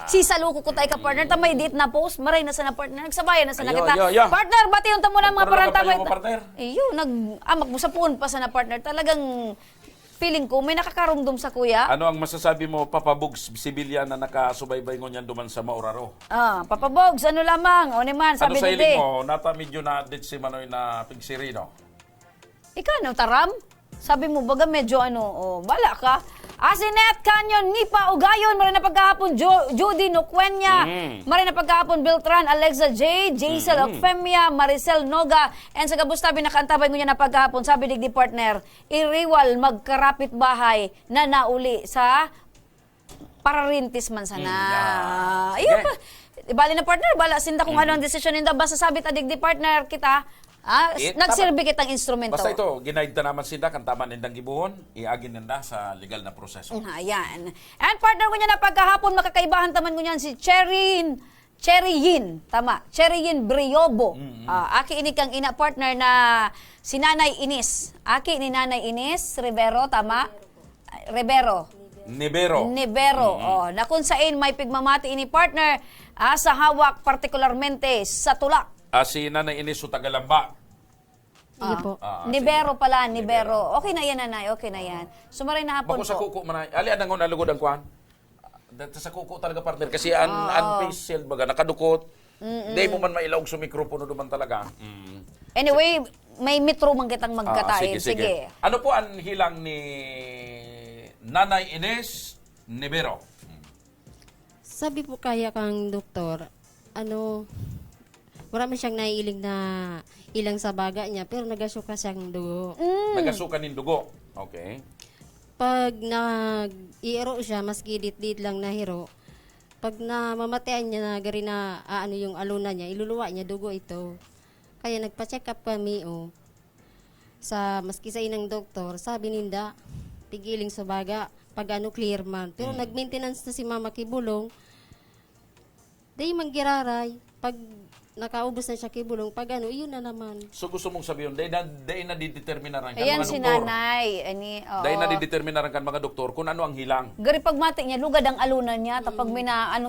Si saluko ko tayo ka partner tamay dit na post maray na sa na partner nagsabayan na sa Ayo, nakita. ayo. Partner bati unta mo na mga parang tamay. partner. Iyo nag-amak mo sa puon pa sa na partner talagang feeling ko may nakakarumdum sa kuya. Ano ang masasabi mo, Papa Bugs, sibilyan na nakasubaybay ngo niyan duman sa Mauraro? Papa Bogs, ano lamang? O naman, sabi Ano sa dide. iling mo, nata medyo na dit si Manoy na pigsirino? Ikaw, no, taram? Sabi mo, baga medyo bala ka. Asinet, Canyon, Nipa, Ugayon, maray na pagkahapon, Judy Noquenya, maray na pagkahapon, Beltran, Alexa J, Jaisel Ocfemia, Maricel Noga, and sa Gabustabi, nakantabay ko niya na pagkahapon, sabi digdi partner, iriwal magkarapit bahay na nauli sa pararintis man sana. Iya pa. Bali na partner, bala sinda kung ano ang desisyon ninda, basta sabi ta digdi partner kita, nagsilbi kitang instrumento. Basta ito, ginaid na naman sila, kantaman nindang gibuhon, iagin nanda sa legal na proseso. Ayan. And partner ko niya na pagkahapon, makakaibahan taman ko niyan si Cherry Yin. Tama. Cherry Yin Briobo. Aki ini kang ina partner na si Nanay Ines. Aki ni Nanay Ines Rivero, tama? Nibero. Na kung saan may pigmamati ini partner sa hawak partikularmente sa tulak. Si Nanay Ines Tagalamba. Nibero pala, Nibero. Okay na yan, Nanay. Okay na yan. Sumaray na hapon Bako sa kuko man. Ali, anong nalugod ang kuhan? Sa kuko talaga, partner. Kasi unfacial baga, nakadukot. Hindi mo man mailaog sa mikropono naman talaga. Anyway, may metro man kitang magkatain. Sige. Ano po ang hilang ni Nanay Ines Nivero. Sabi po kaya kang doktor, marami siyang naiiling na ilang sa baga niya, pero nagasuka siyang dugo. Nagasuka ng dugo. Okay. Pag nag-iiro siya, maski dit-dit lang na hiro, pag namamatayan niya na gari na yung aluna niya, iluluwa niya dugo ito. Kaya nagpa-check up kami, maski sa inang doktor, sabi ninda, pigiling sa baga, pag clear man. Pero nag-maintenance na si Mama Kibulong, day manggiraray, pag nakaubos na siya kibulong, pag yun na naman. So gusto mong sabihin, day na dideterminaran kan Ayan mga si doktor. nanay. Day na dideterminaran kan mga doktor kung ano ang hilang. Gari pagmati niya, lugad ang alunan niya, tapag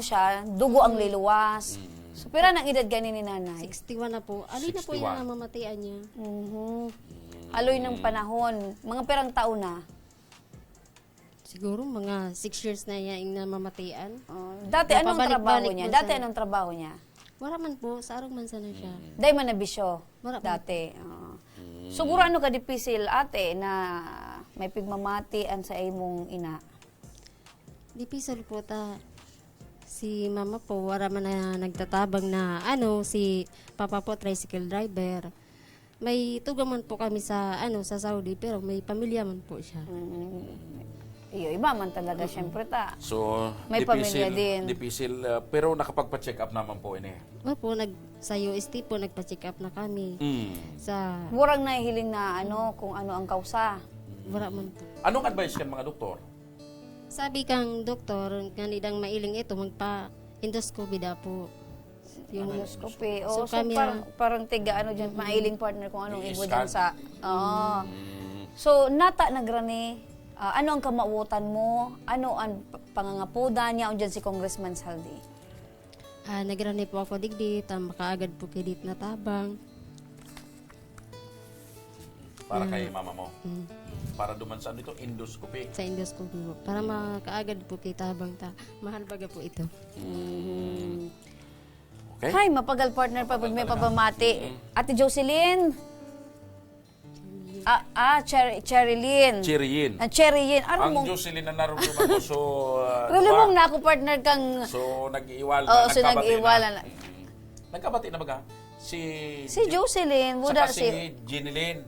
siya, dugo ang liluwas. So, pira ng edad gani ni nanay? 61 na po. Aloy na po 61. yung namamatayan niya. Aloy ng panahon. Mga pirang taon na? Siguro mga 6 years na yan yung namamatayan. Dati anong trabaho Napabalik-balik niya? po Dati sa- anong trabaho niya? Wala man po, sa arog man sana siya. Dahil man nabisyo? Wala po. Dati. Siguro ano ka dipisil ate na may pigmamatian sa imong ina? Dipisal po si mama po, wala man na nagtatabang na si papa po, tricycle driver. May tugaman po kami sa sa Saudi, pero may pamilya man po siya. Iba man talaga, syempre ta. So, May pamilya din. Dipisil, pero nakapagpa-check up naman po ini. Po, sa UST po, nagpa-check up na kami. Sa... Murang nahihiling na kung ano ang kausa. Wala man po. Anong advice kan mga doktor? Sabi kang doktor, ganidang mailing ito, magpa-endoscopy da po. Endoscopy. So, So, kami parang tiga dyan, mailing partner kung anong ibo I-scan. dyan sa... So, nata nagrani, ano ang kamautan mo? Ano ang pangangapoda niya dyan si Congressman Saldi? Nagrani po ako digdit, makaagad po kay dit na tabang. Para kay mama mo. Para dumansan dito, endoscopy. Sa endoscopy po. Para makaagad po kay tabang mahal baga po ito. Okay. Hi, mapagal partner pa may pabamati. Ate Jocelyn. Cherilyn. Chiriyin. Cherilyn. Ang Jocelyn na narumduman ko, so... Relumong na ako partner kang... So, nag-iwal Oo, na. so nag-iwala na. Nagkabati na baga? Si Jocelyn. Saka si Ginilyn.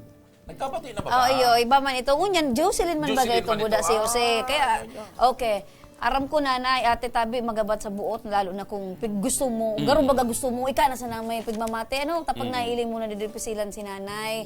Nagkabati na ba? Iba man ito. Unyan, Jocelyn man bagay ito, buda si Jose. Kaya, okay. Aram ko nanay, ate tabi, magabat sa buot, lalo na kung gusto mo, garo baga gusto mo, ika na sana may pigmamate. Tapag nailing mo na didipisilan si nanay.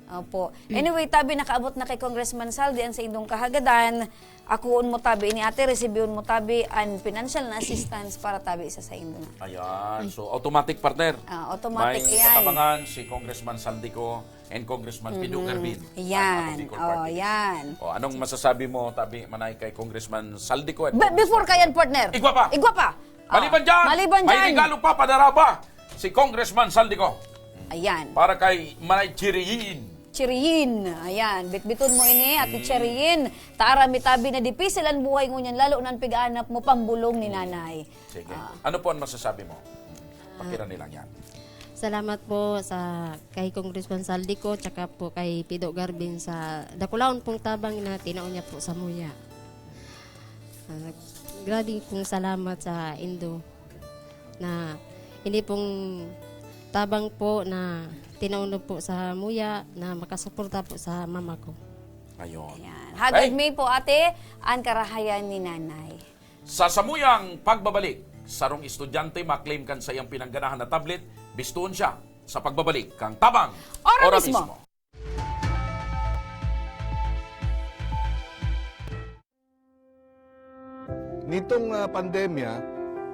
Opo. Anyway, tabi nakaabot na kay Congressman Saldi ang sa indong kahagadan. Akuon mo tabi ini ate, resibyon mo tabi an financial na assistance para tabi isa sa indo na. Ayan. So, automatic partner. Automatic may yan. katabangan si Congressman Saldico and Congressman Pido Garbin. Yan. Yan. Anong masasabi mo, tabi, manay kay Congressman Saldico? Before kayan, partner. Igwa pa. Maliban dyan. May regalo pa, padara pa. Si Congressman Saldico. Ayan. Para kay Manay Chiriyin. Chiriyin. Ayan. Bitbiton mo ini, ati Chiriyin. Taarami tabi na dipisil ang buhay ngunyan, lalo nang pigaanap mo pambulong ni nanay. Sige. Ano po ang masasabi mo? Pakiran nilang yan. Salamat po sa kay Congressman Saldico, tsaka po kay Pido Garbin sa dakulaon pong tabang na tinaon niya po sa Muya. Grabe pong salamat sa Indo na hindi pong tabang po na tinaon po sa Muya na makasuporta po sa mama ko. Ayun. Hagad may po ate, ang karahayan ni nanay. Sa samuyang pagbabalik, sarong estudyante maklaim kan sa iyang pinangganahan na tablet, bistuon siya sa pagbabalik kang tabang. Ora mismo. Nitong pandemya,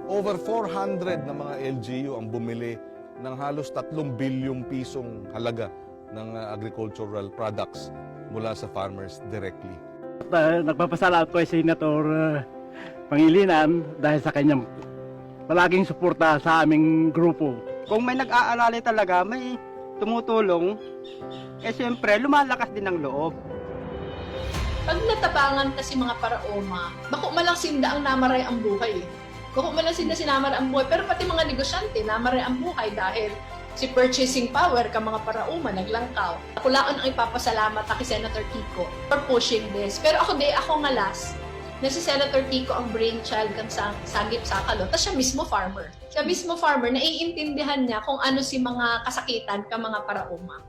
over 400 na mga LGU ang bumili ng halos 3 bilyong pisong halaga ng agricultural products mula sa farmers directly. Nagpapasalamat ko kay Senator Pangilinan dahil sa kanyang palaging suporta sa aming grupo. Kung may nag-aalala talaga, may tumutulong, siyempre lumalakas din ang loob. Pag natabangan kasi mga paraoma, bako malang sinda ang namaray ang buhay. Bako malang sinda sinamar ang buhay, pero pati mga negosyante namaray ang buhay dahil si purchasing power ka mga parauma naglangkaw. Kulaan ang ipapasalamat kay Senator Kiko for pushing this. Pero ako nga last, na si Senator Kiko ang brainchild kang Sagip Sakalo, tapos siya mismo farmer. Siya mismo farmer, naiintindihan niya kung ano si mga kasakitan ka mga parauma.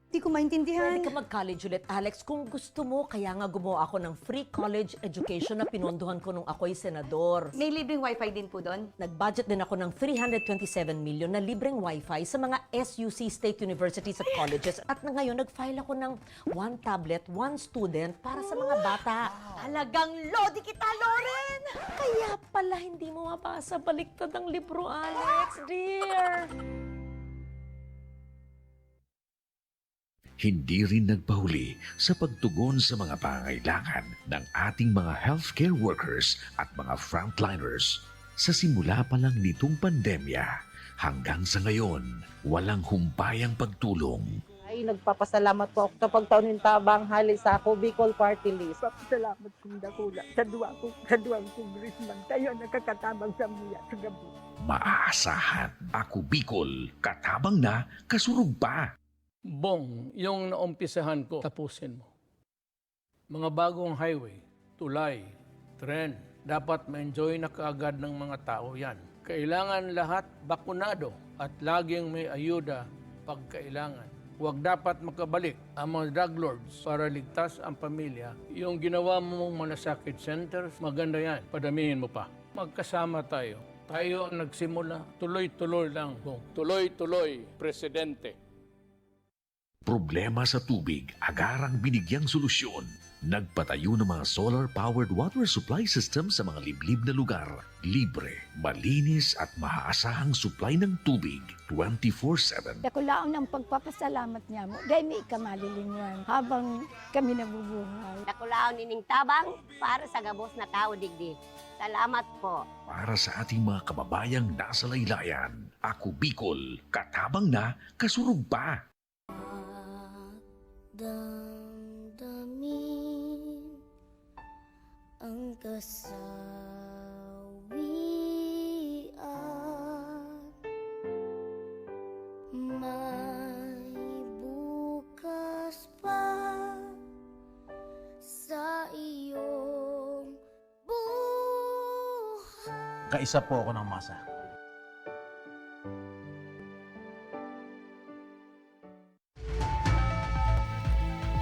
Hindi ko maintindihan. Pwede ka mag-college ulit, Alex, kung gusto mo. Kaya nga gumawa ako ng free college education na pinondohan ko nung ako'y senador. May libreng wifi din po doon? Nag-budget din ako ng 327 million na libreng wifi sa mga SUC state universities at colleges. At ngayon, nag-file ako ng 1 tablet, 1 student para sa mga bata. Talagang lodi kita, Loren! Kaya pala hindi mo mabasa baliktad ang libro, Alex, dear. Hindi rin nagpahuli sa pagtugon sa mga pangangailangan ng ating mga healthcare workers at mga frontliners. Sa simula pa lang nitong pandemya, hanggang sa ngayon, walang humpayang pagtulong. Ay, nagpapasalamat po ako sa pagtaunin tabang hali sa ako Bicol Party List. Salamat kong dakula sa duwang congressman. Tayo nakakatabang sa muya sa gabi. Maaasahan, ako Bicol, katabang na, kasurug pa. Bong, yung naumpisahan ko, tapusin mo. Mga bagong highway, tulay, tren, dapat ma-enjoy na kaagad ng mga tao yan. Kailangan lahat bakunado at laging may ayuda pag kailangan. Huwag dapat makabalik ang mga drug lords para ligtas ang pamilya. Yung ginawa mong malasakit centers, maganda yan. Padamihin mo pa. Magkasama tayo. Tayo ang nagsimula. Tuloy-tuloy lang, Bong. Tuloy-tuloy, Presidente. Problema sa tubig, agarang binigyang solusyon. Nagpatayo ng mga solar-powered water supply system sa mga liblib na lugar. Libre, malinis at maaasahang supply ng tubig 24/7. Dakulaon ang pagpapasalamat niya mo dahil may kamalilingan habang kami nabubuhay. Dakulaon nining tabang para sa gabos na tao digdi. Salamat po. Para sa ating mga kababayang nasa laylayan, ako Bicol, katabang na, kasurug pa. Damdamin ang kasawian, may bukas pa sa iyong buhay. Kaisa po ako ng masa.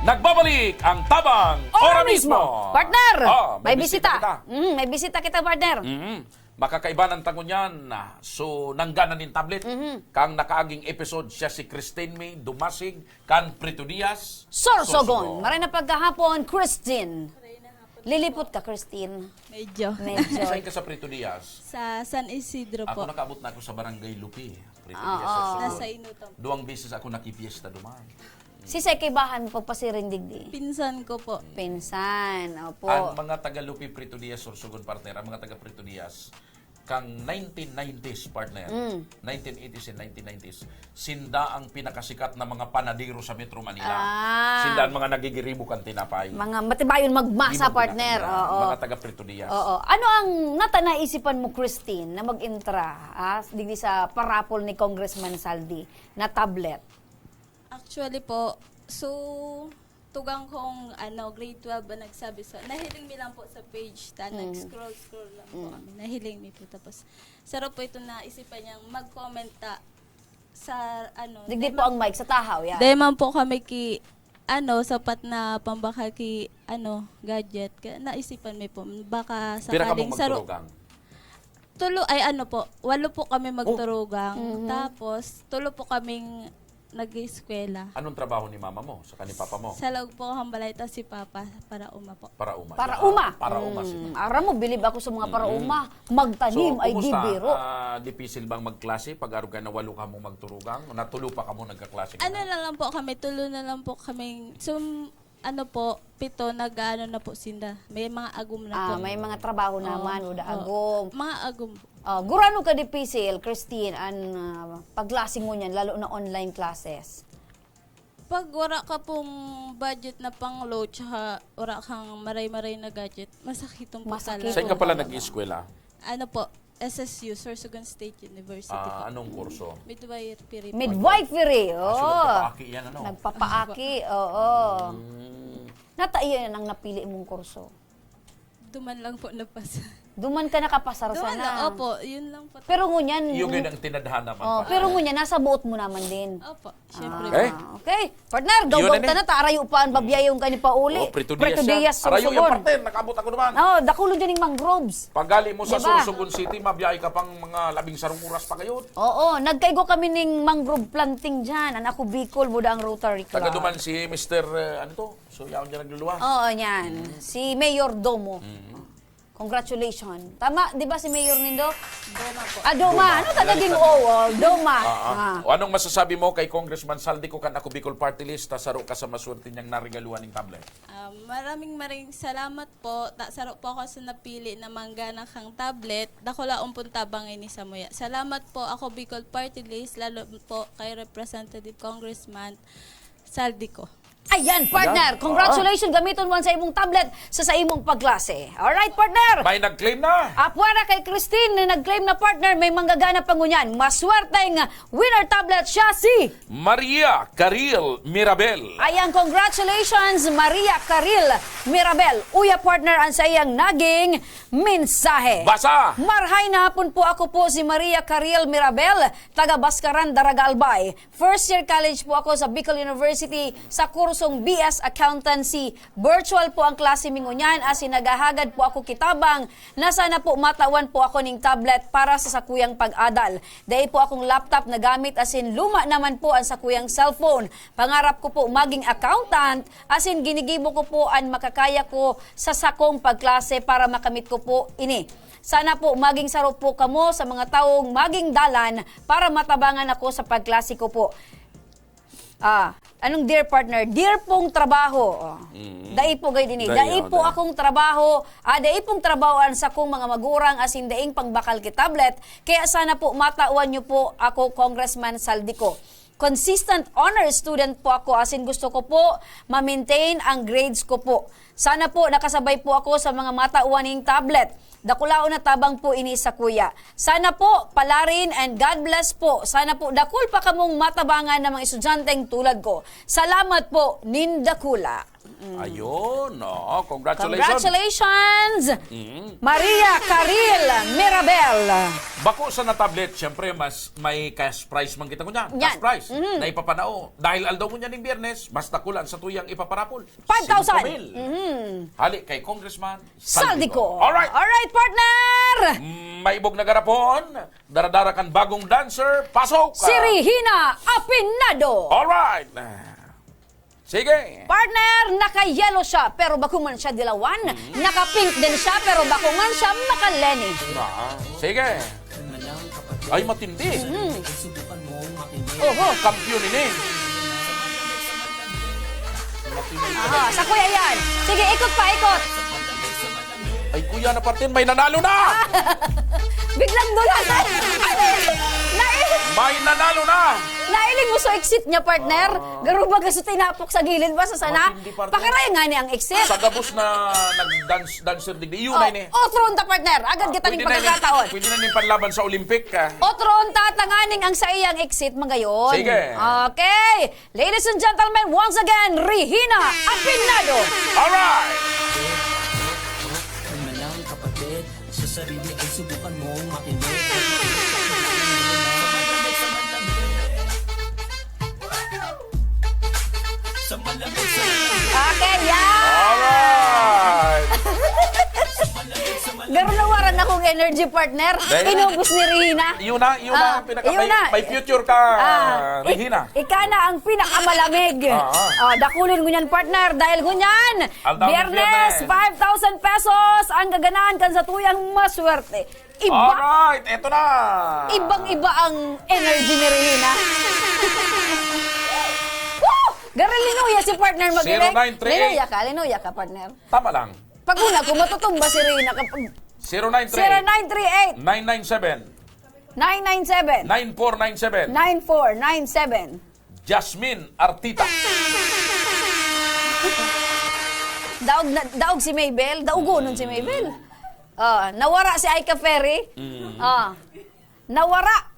Nagbabalik ang Tabang Ora Mismo! Partner! May bisita. May bisita kita, partner. Makakaiba ng tangon yan. So, nangganan ng tablet. Kang nakaaging episode siya si Christine May Dumasig, kan Prito Diaz. Sorsogon. Maray na pagkahapon, Christine. Lilipot ka, Christine. Medyo. Saan ka sa Prito Diaz? Sa San Isidro po. Ako nakaabot na ako sa Barangay Lupi. Prito Oo. Diaz sa Sugon. Nasa Inutan. 2 beses ako nakipiesta duman. Si Sekibahan po pasirindigdi. Pinsan ko po. Pinsan, opo. Ang mga taga-Lupi Prito Diaz, Sorsogon partner, ang mga taga-Prito Diaz, kang 1990s partner, 1980s and 1990s, sinda ang pinakasikat na mga panadero sa Metro Manila. Sinda ang mga nagigiribo kan tinapay. Mga matibayon magmasa, partner. Oo. Mga taga-Prito Diaz. Oo. Ano ang naisipan mo, Christine, na mag-intra digdi sa parapol ni Congressman Saldi na tablet? Actually po, tugang kong grade 12 ba nagsabi sa, nahiling mi lang po sa page, nag-scroll lang po kami, nahiling mi po. Tapos, sarap po ito na isipan niyang mag-comment sa Digdi po ang mic sa tahaw, yan. Dahil man po kami sapat na pambaka gadget. Kaya naisipan mi po, baka sakaling walo po kami magturugang. Tapos, tulo po kaming nag-eskwela. Anong trabaho ni mama mo sa kanil papa mo? Sa loob po ang balay, si papa, para uma po. Para uma. Para uma si mama. Aram mo, bilib ako sa mga para uma. Magtanim ay di biro. Dipisil bang magklase? Pag-araw ka na 8 ka mo magturugang? Natulo pa ka mo nagkaklase? Na lang po kami, tulo na lang po kami. So, 7 na po sinda. May mga agum na po. May mga trabaho naman, uda agum. Mga agum po. Gurano ka dipisil, Christine, ang paglasing mo niyan, lalo na online classes? Pag wala ka pong budget na pang load, tsaka wala kang maray-maray na gadget, masakitong po talaga. Saan ka pala nag-eskwela? Ano po, SSU, Sorsogon State University po. Anong kurso? Midwifery po. Midwifery, nagpapaaki yan, ano? Nagpapaaki, oo. Nataiyo yan ang napili mong kurso. Duman lang po napasa. Duman ka nakapasar Duman sana. lang, opo, yun lang po. Pero ngunyan... Yung yun ang tinadhana naman. pero ngunyan, nasa buot mo naman din. Opo, syempre. Okay. Partner, gaw-gaw ka na, taarayo pa ang babiyayong ka ni Pauli. Prito Diaz, Arayo yung Sorsogon. partner, nakabot ako naman. Dakulo dyan yung mangroves. Paggali mo sa Diba? Sorsogon City, mabiyay ka pang mga 11 oras pa kayo. Oo, nagkaigo kami ng mangrove planting dyan. Anak ko Bicol, buda ang Rotary Club. Taga duman si Mr. ano to? So, yaon dyan nagluluwa. Oo, yan. Si Mayor Domo. Congratulations. Tama, di ba si Mayor Nindo? Doma po. Doma. Ano naging Doma. O anong masasabi mo kay Congressman Saldico kan ako Bicol Party List, tasaro ka sa maswerte niyang narigaluan ng tablet? Maraming salamat po. Saro po ako sa napili na manggana kang tablet. Dakula umpun tabang ini sa muya. Salamat po ako Bicol Party List, lalo po kay Representative Congressman Saldico. Ayan, partner. Congratulations. Gamiton mo sa imong tablet sa imong pagklase. Alright, partner. May nag-claim na. Apwara kay Christine na nag-claim na partner, may manggagana pa ngunyan. Maswerteng winner tablet siya si Maria Caril Mirabel. Ayan, congratulations Maria Caril Mirabel. Uya partner ang sa iyang naging mensahe. Basa! Marhay na hapon po ako po si Maria Caril Mirabel, taga Baskaran, Daraga, Albay. First year college po ako sa Bicol University sa kursong BS Accountancy. Virtual po ang klase mingunyan as nagahagad po ako kitabang na sana po matawan po ako ning tablet para sa sakuyang pag-adal. Dahil po akong laptop na gamit as luma naman po ang sakuyang cellphone. Pangarap ko po maging accountant as ginigibo ko po ang makakaya ko sa sakong pagklase para makamit ko po ini. Sana po maging sarap po kamo sa mga taong maging dalan para matabangan ako sa pagklase ko po. Anong dear partner? Dear pong trabaho. Dai po gay dinhi. Dai po akong trabaho. Dai pong trabahoan sa kong mga magurang asin daing pangbakal ki tablet. Kaya sana po matauan niyo po ako, Congressman Saldico. Consistent honor student po ako asin gusto ko po ma-maintain ang grades ko po. Sana po nakasabay po ako sa mga matauaning tablet. Dakulao na tabang po ini sa kuya. Sana po palarin and God bless po. Sana po dakul pa kamong matabangan ng mga estudyanteng tulad ko. Salamat po, Nindakula. Ayun, congratulations. Congratulations, Maria Caril Mirabel. Bako sa na-tablet, syempre mas may cash prize man kita kunya. Cash prize na ipapanao. Dahil aldaw mo niya ng Biyernes, mas takulan sa tuyang ipaparapol. 5,000. Hali kay Congressman Saldico. Alright. Alright, partner. Maibog na garapon. Daradara kan bagong dancer. Pasok. Si Regina Apinado. Alright. Sige. Partner, naka-yellow siya, pero bakungan siya dilawan. Naka-pink din siya, pero bakungan siya maka-Lenny. Sige. Ay, matindi. Kampiyon ini. Sa kuya yan. Sige, ikot pa, ikot. Ay, kuya na partin, may nanalo na! Biglang dulas. May nanalo na! Nailing mo sa exit niya, partner. Garo ba kasi tinapok sa gilid ba sa sana? Pakaraya nga ni ang exit. Sa gabos na nag-dancer digdi. Yun na ini. Otron ta, partner. Agad kita ning pagkakataon. Pwede na ning panlaban sa Olympic. Otron ta, tanganing ang sa iyang exit magayon. Sige. Okay. Ladies and gentlemen, once again, Regina Apinado. Alright! Sa sarili ay subukan mong makinig. Okay, yan! Alright! Garo na waran akong energy, partner. Inubos ni Regina. Yun na. May future ka, Regina. Ika na ang pinakamalamig. Dakulin mo yan, partner. Dahil ngunyan, Biyernes, 5,000 pesos ang gaganahan kan sa tuyang maswerte. Alright, eto na. Ibang-iba ang energy ni Regina. Garilinuya si partner magilig. 0938. Linuya ka, partner. Tama lang. Pag una ko, matutumba si Regina kapag... 0938. 997. 997. 9497. 9497. Jasmine Artita. Daog si Maybel, daugonon si Maybel. Nawara si Aika Ferry. Nawara.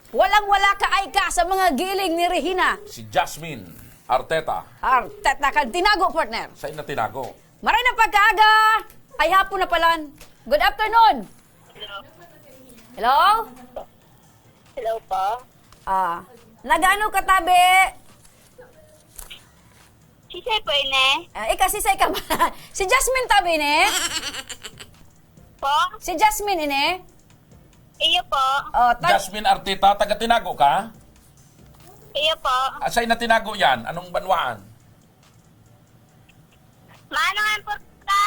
Walang-wala ka Aika sa mga giling ni Regina. Si Jasmine Arteta. Arteta ka tinago, partner. Sa'yo na tinago. Maray na pagkaaga. Ay hapon na palan. Good afternoon. Hello? Hello po. Nagano katabi? Sisay po ine. Ika, sisay ka ba? Si Jasmine tabi, ne? Po? Si Jasmine, ine? Iyo po. Jasmine Arteta, taga-tinago ka? Iyo po. Sa'yo na tinago yan? Anong banwaan? Maano nga po ka?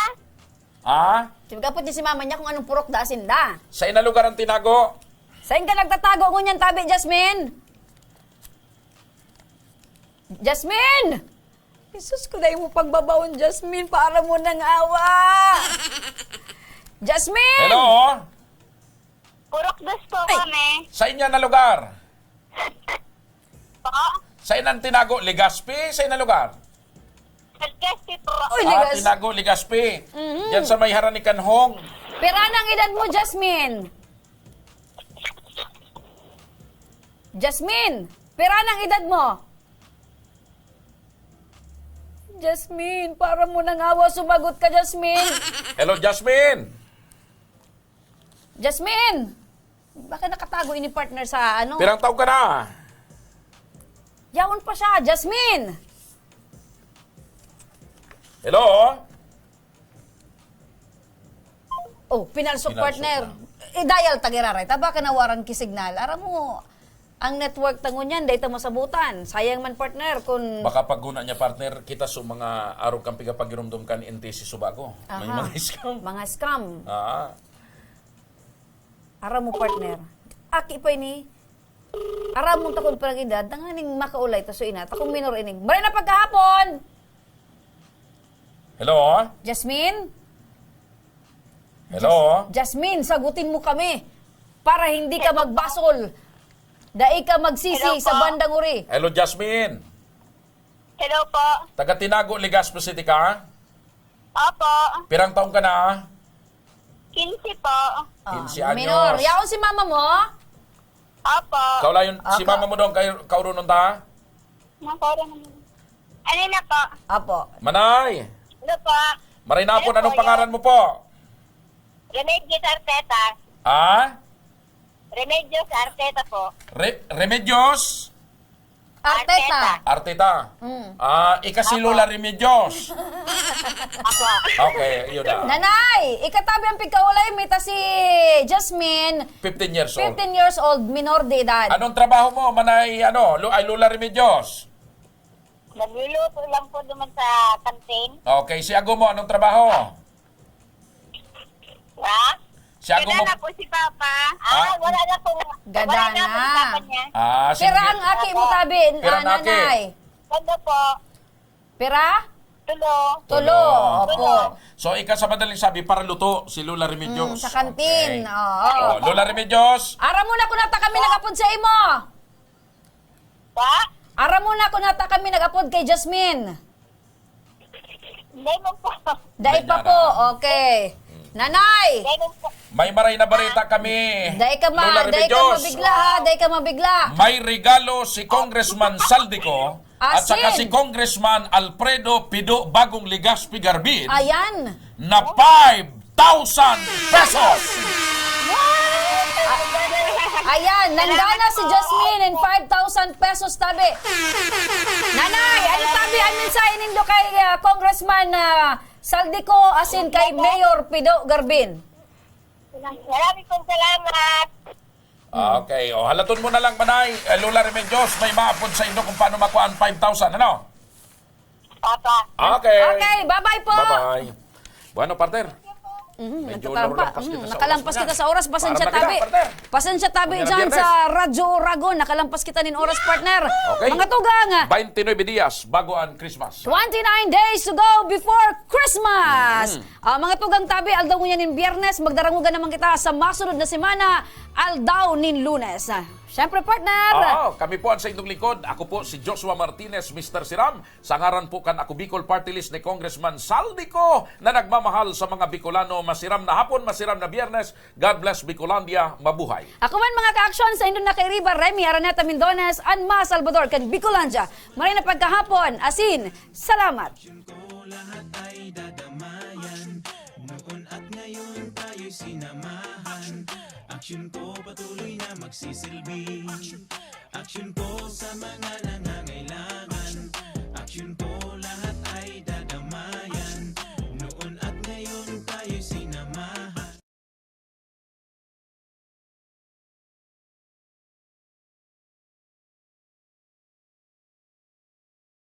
Sibigapot niya si mama niya kung anong purok daasin da. Sa'yo na lugar ang tinago? Saan ka nagtatago ngunyan tabi, Jasmine? Jasmine! Jesus ko, dahil mo pagbabawon, Jasmine, para mo nang awa. Jasmine! Hello? Purok dos po kami. Sa'yo na lugar? Po? Sa'yo na tinago? Legazpi? Sa'yo na lugar? Legazpi po. Tinago, Legazpi. Yan sa may harang ni Kanhong. Pira ng edad mo, Jasmine? Jasmine! Pira ng edad mo? Jasmine, para mo nang awa, sumagot ka, Jasmine. Hello, Jasmine? Jasmine! Baka nakatago ini partner sa ano? Pirang taon ka na? Yaon pa siya, Jasmine! Hello? Pinalsok partner. Dial tagiraray. Taba ka nawaran ki signal. Aram mo, ang network tangon yan, dahil masabutan. Sayang man partner kung... Baka pagguna niya partner, kita sa mga araw kang pigapagirumdum kan NTC Subago. May mga scam. Mga scam. Aram mo partner. Aki pa ini. Aram mo takon parang edad. Tanganing makaulay ta so ina. Takong minor ining. Bari na pagkahapon! Hello? Jasmine? Hello? Jasmine, sagutin mo kami para hindi ka magbasol. Dai ka magsisi sa bandang uri. Hello, Jasmine? Hello po. Taga-Tinago, Legazpi City ka? Opo. Pirang taon ka na? 15 po. 15 anyos. Minor. Yaon si mama mo? Opo. Kaulayon, si mama mo doon, kauron nun ta? Ano na po? Apo. Manay! Ano po? Marinapon, anong pangalan mo po? Remedios Arteta. Remedios Arteta po. Remedios? Arteta. Arteta. Ika si Lola Remedios. Ako. Okay, yun na. Nanay, ikatabi ang pagkaulay, mita si Jasmine. 15 years old. 15 years old, minor de edad. Anong trabaho mo, Manay, ay Lola Remedios? Nagluluto lang po naman sa kantin. Okay, si Ago mo, anong trabaho? Si Ago mo... Gada na po si Papa. Wala na po. Gada Wala na na. po si Papa niya. Pira ang aki mo tabi, nanay. Ganda po. Pira? Tulo. Opo. So, ika sa madaling sabi, para luto si Lola Remedios. Sa kantin. Okay. Lola Remedios. Ara muna kung nata kami nag-upod sa imo. Ara muna kung nata kami nag-upod kay Jasmine. Hindi mo po. Dahil pa po, okay. Nanay! May maray na barita kami. Dahil ka Lola Remedios. mabigla ha, dahil ka mabigla. May regalo si Congressman Saldico at saka si Congressman Alfredo Pido Bagong Legazpi Garbin Ayan. na 5,000 pesos. Ayan, nandana si Jasmine in 5,000 pesos tabi. Nanay, ano tabi ang mensahe nindo kay Congressman Saldico asin kay Mayor Pido Garbin? Maraming pong salamat. Okay, halaton mo na lang, Manay. Lola Remedios, may maapod sa inyo kung paano makuha ang 5,000, ano? Papa. Okay. Okay, bye-bye po. Bye-bye. Bueno, partner. Medyo nakalampas kita sa oras. Pasensya tabi. Pasensya tabi dyan Viernes. sa Radyo Oragon. Nakalampas kita nin oras, partner. Okay. Mga tugang. 29 días bago ang Christmas. 29 days to go before Christmas. Mga tugang tabi, aldaw nyo nin Biyernes. Magdarangugan naman kita sa masunod na semana, aldaw nin Lunes. Siyempre, partner! Oo, kami po ang sa inyong lingkod. Ako po si Joshua Martinez, Mr. Siram. Sa ngaran po kan Ako Bicol Party List ni Congressman Saldico na nagmamahal sa mga Bicolano. Masiram na hapon, masiram na Biyernes. God bless Bicolandia. Mabuhay. Ako man mga ka-aksyon sa inyong nakairiba, Remy Araneta Mindones, and Ma Salvador, kan Bicolandia. Maray na pagkahapon, asin, salamat! Lahat ay dadamayan. Noon at ngayon tayo'y sinamahan. Aksyon ko patuloy na magsisilbi. Aksyon ko sa mga nangyayari.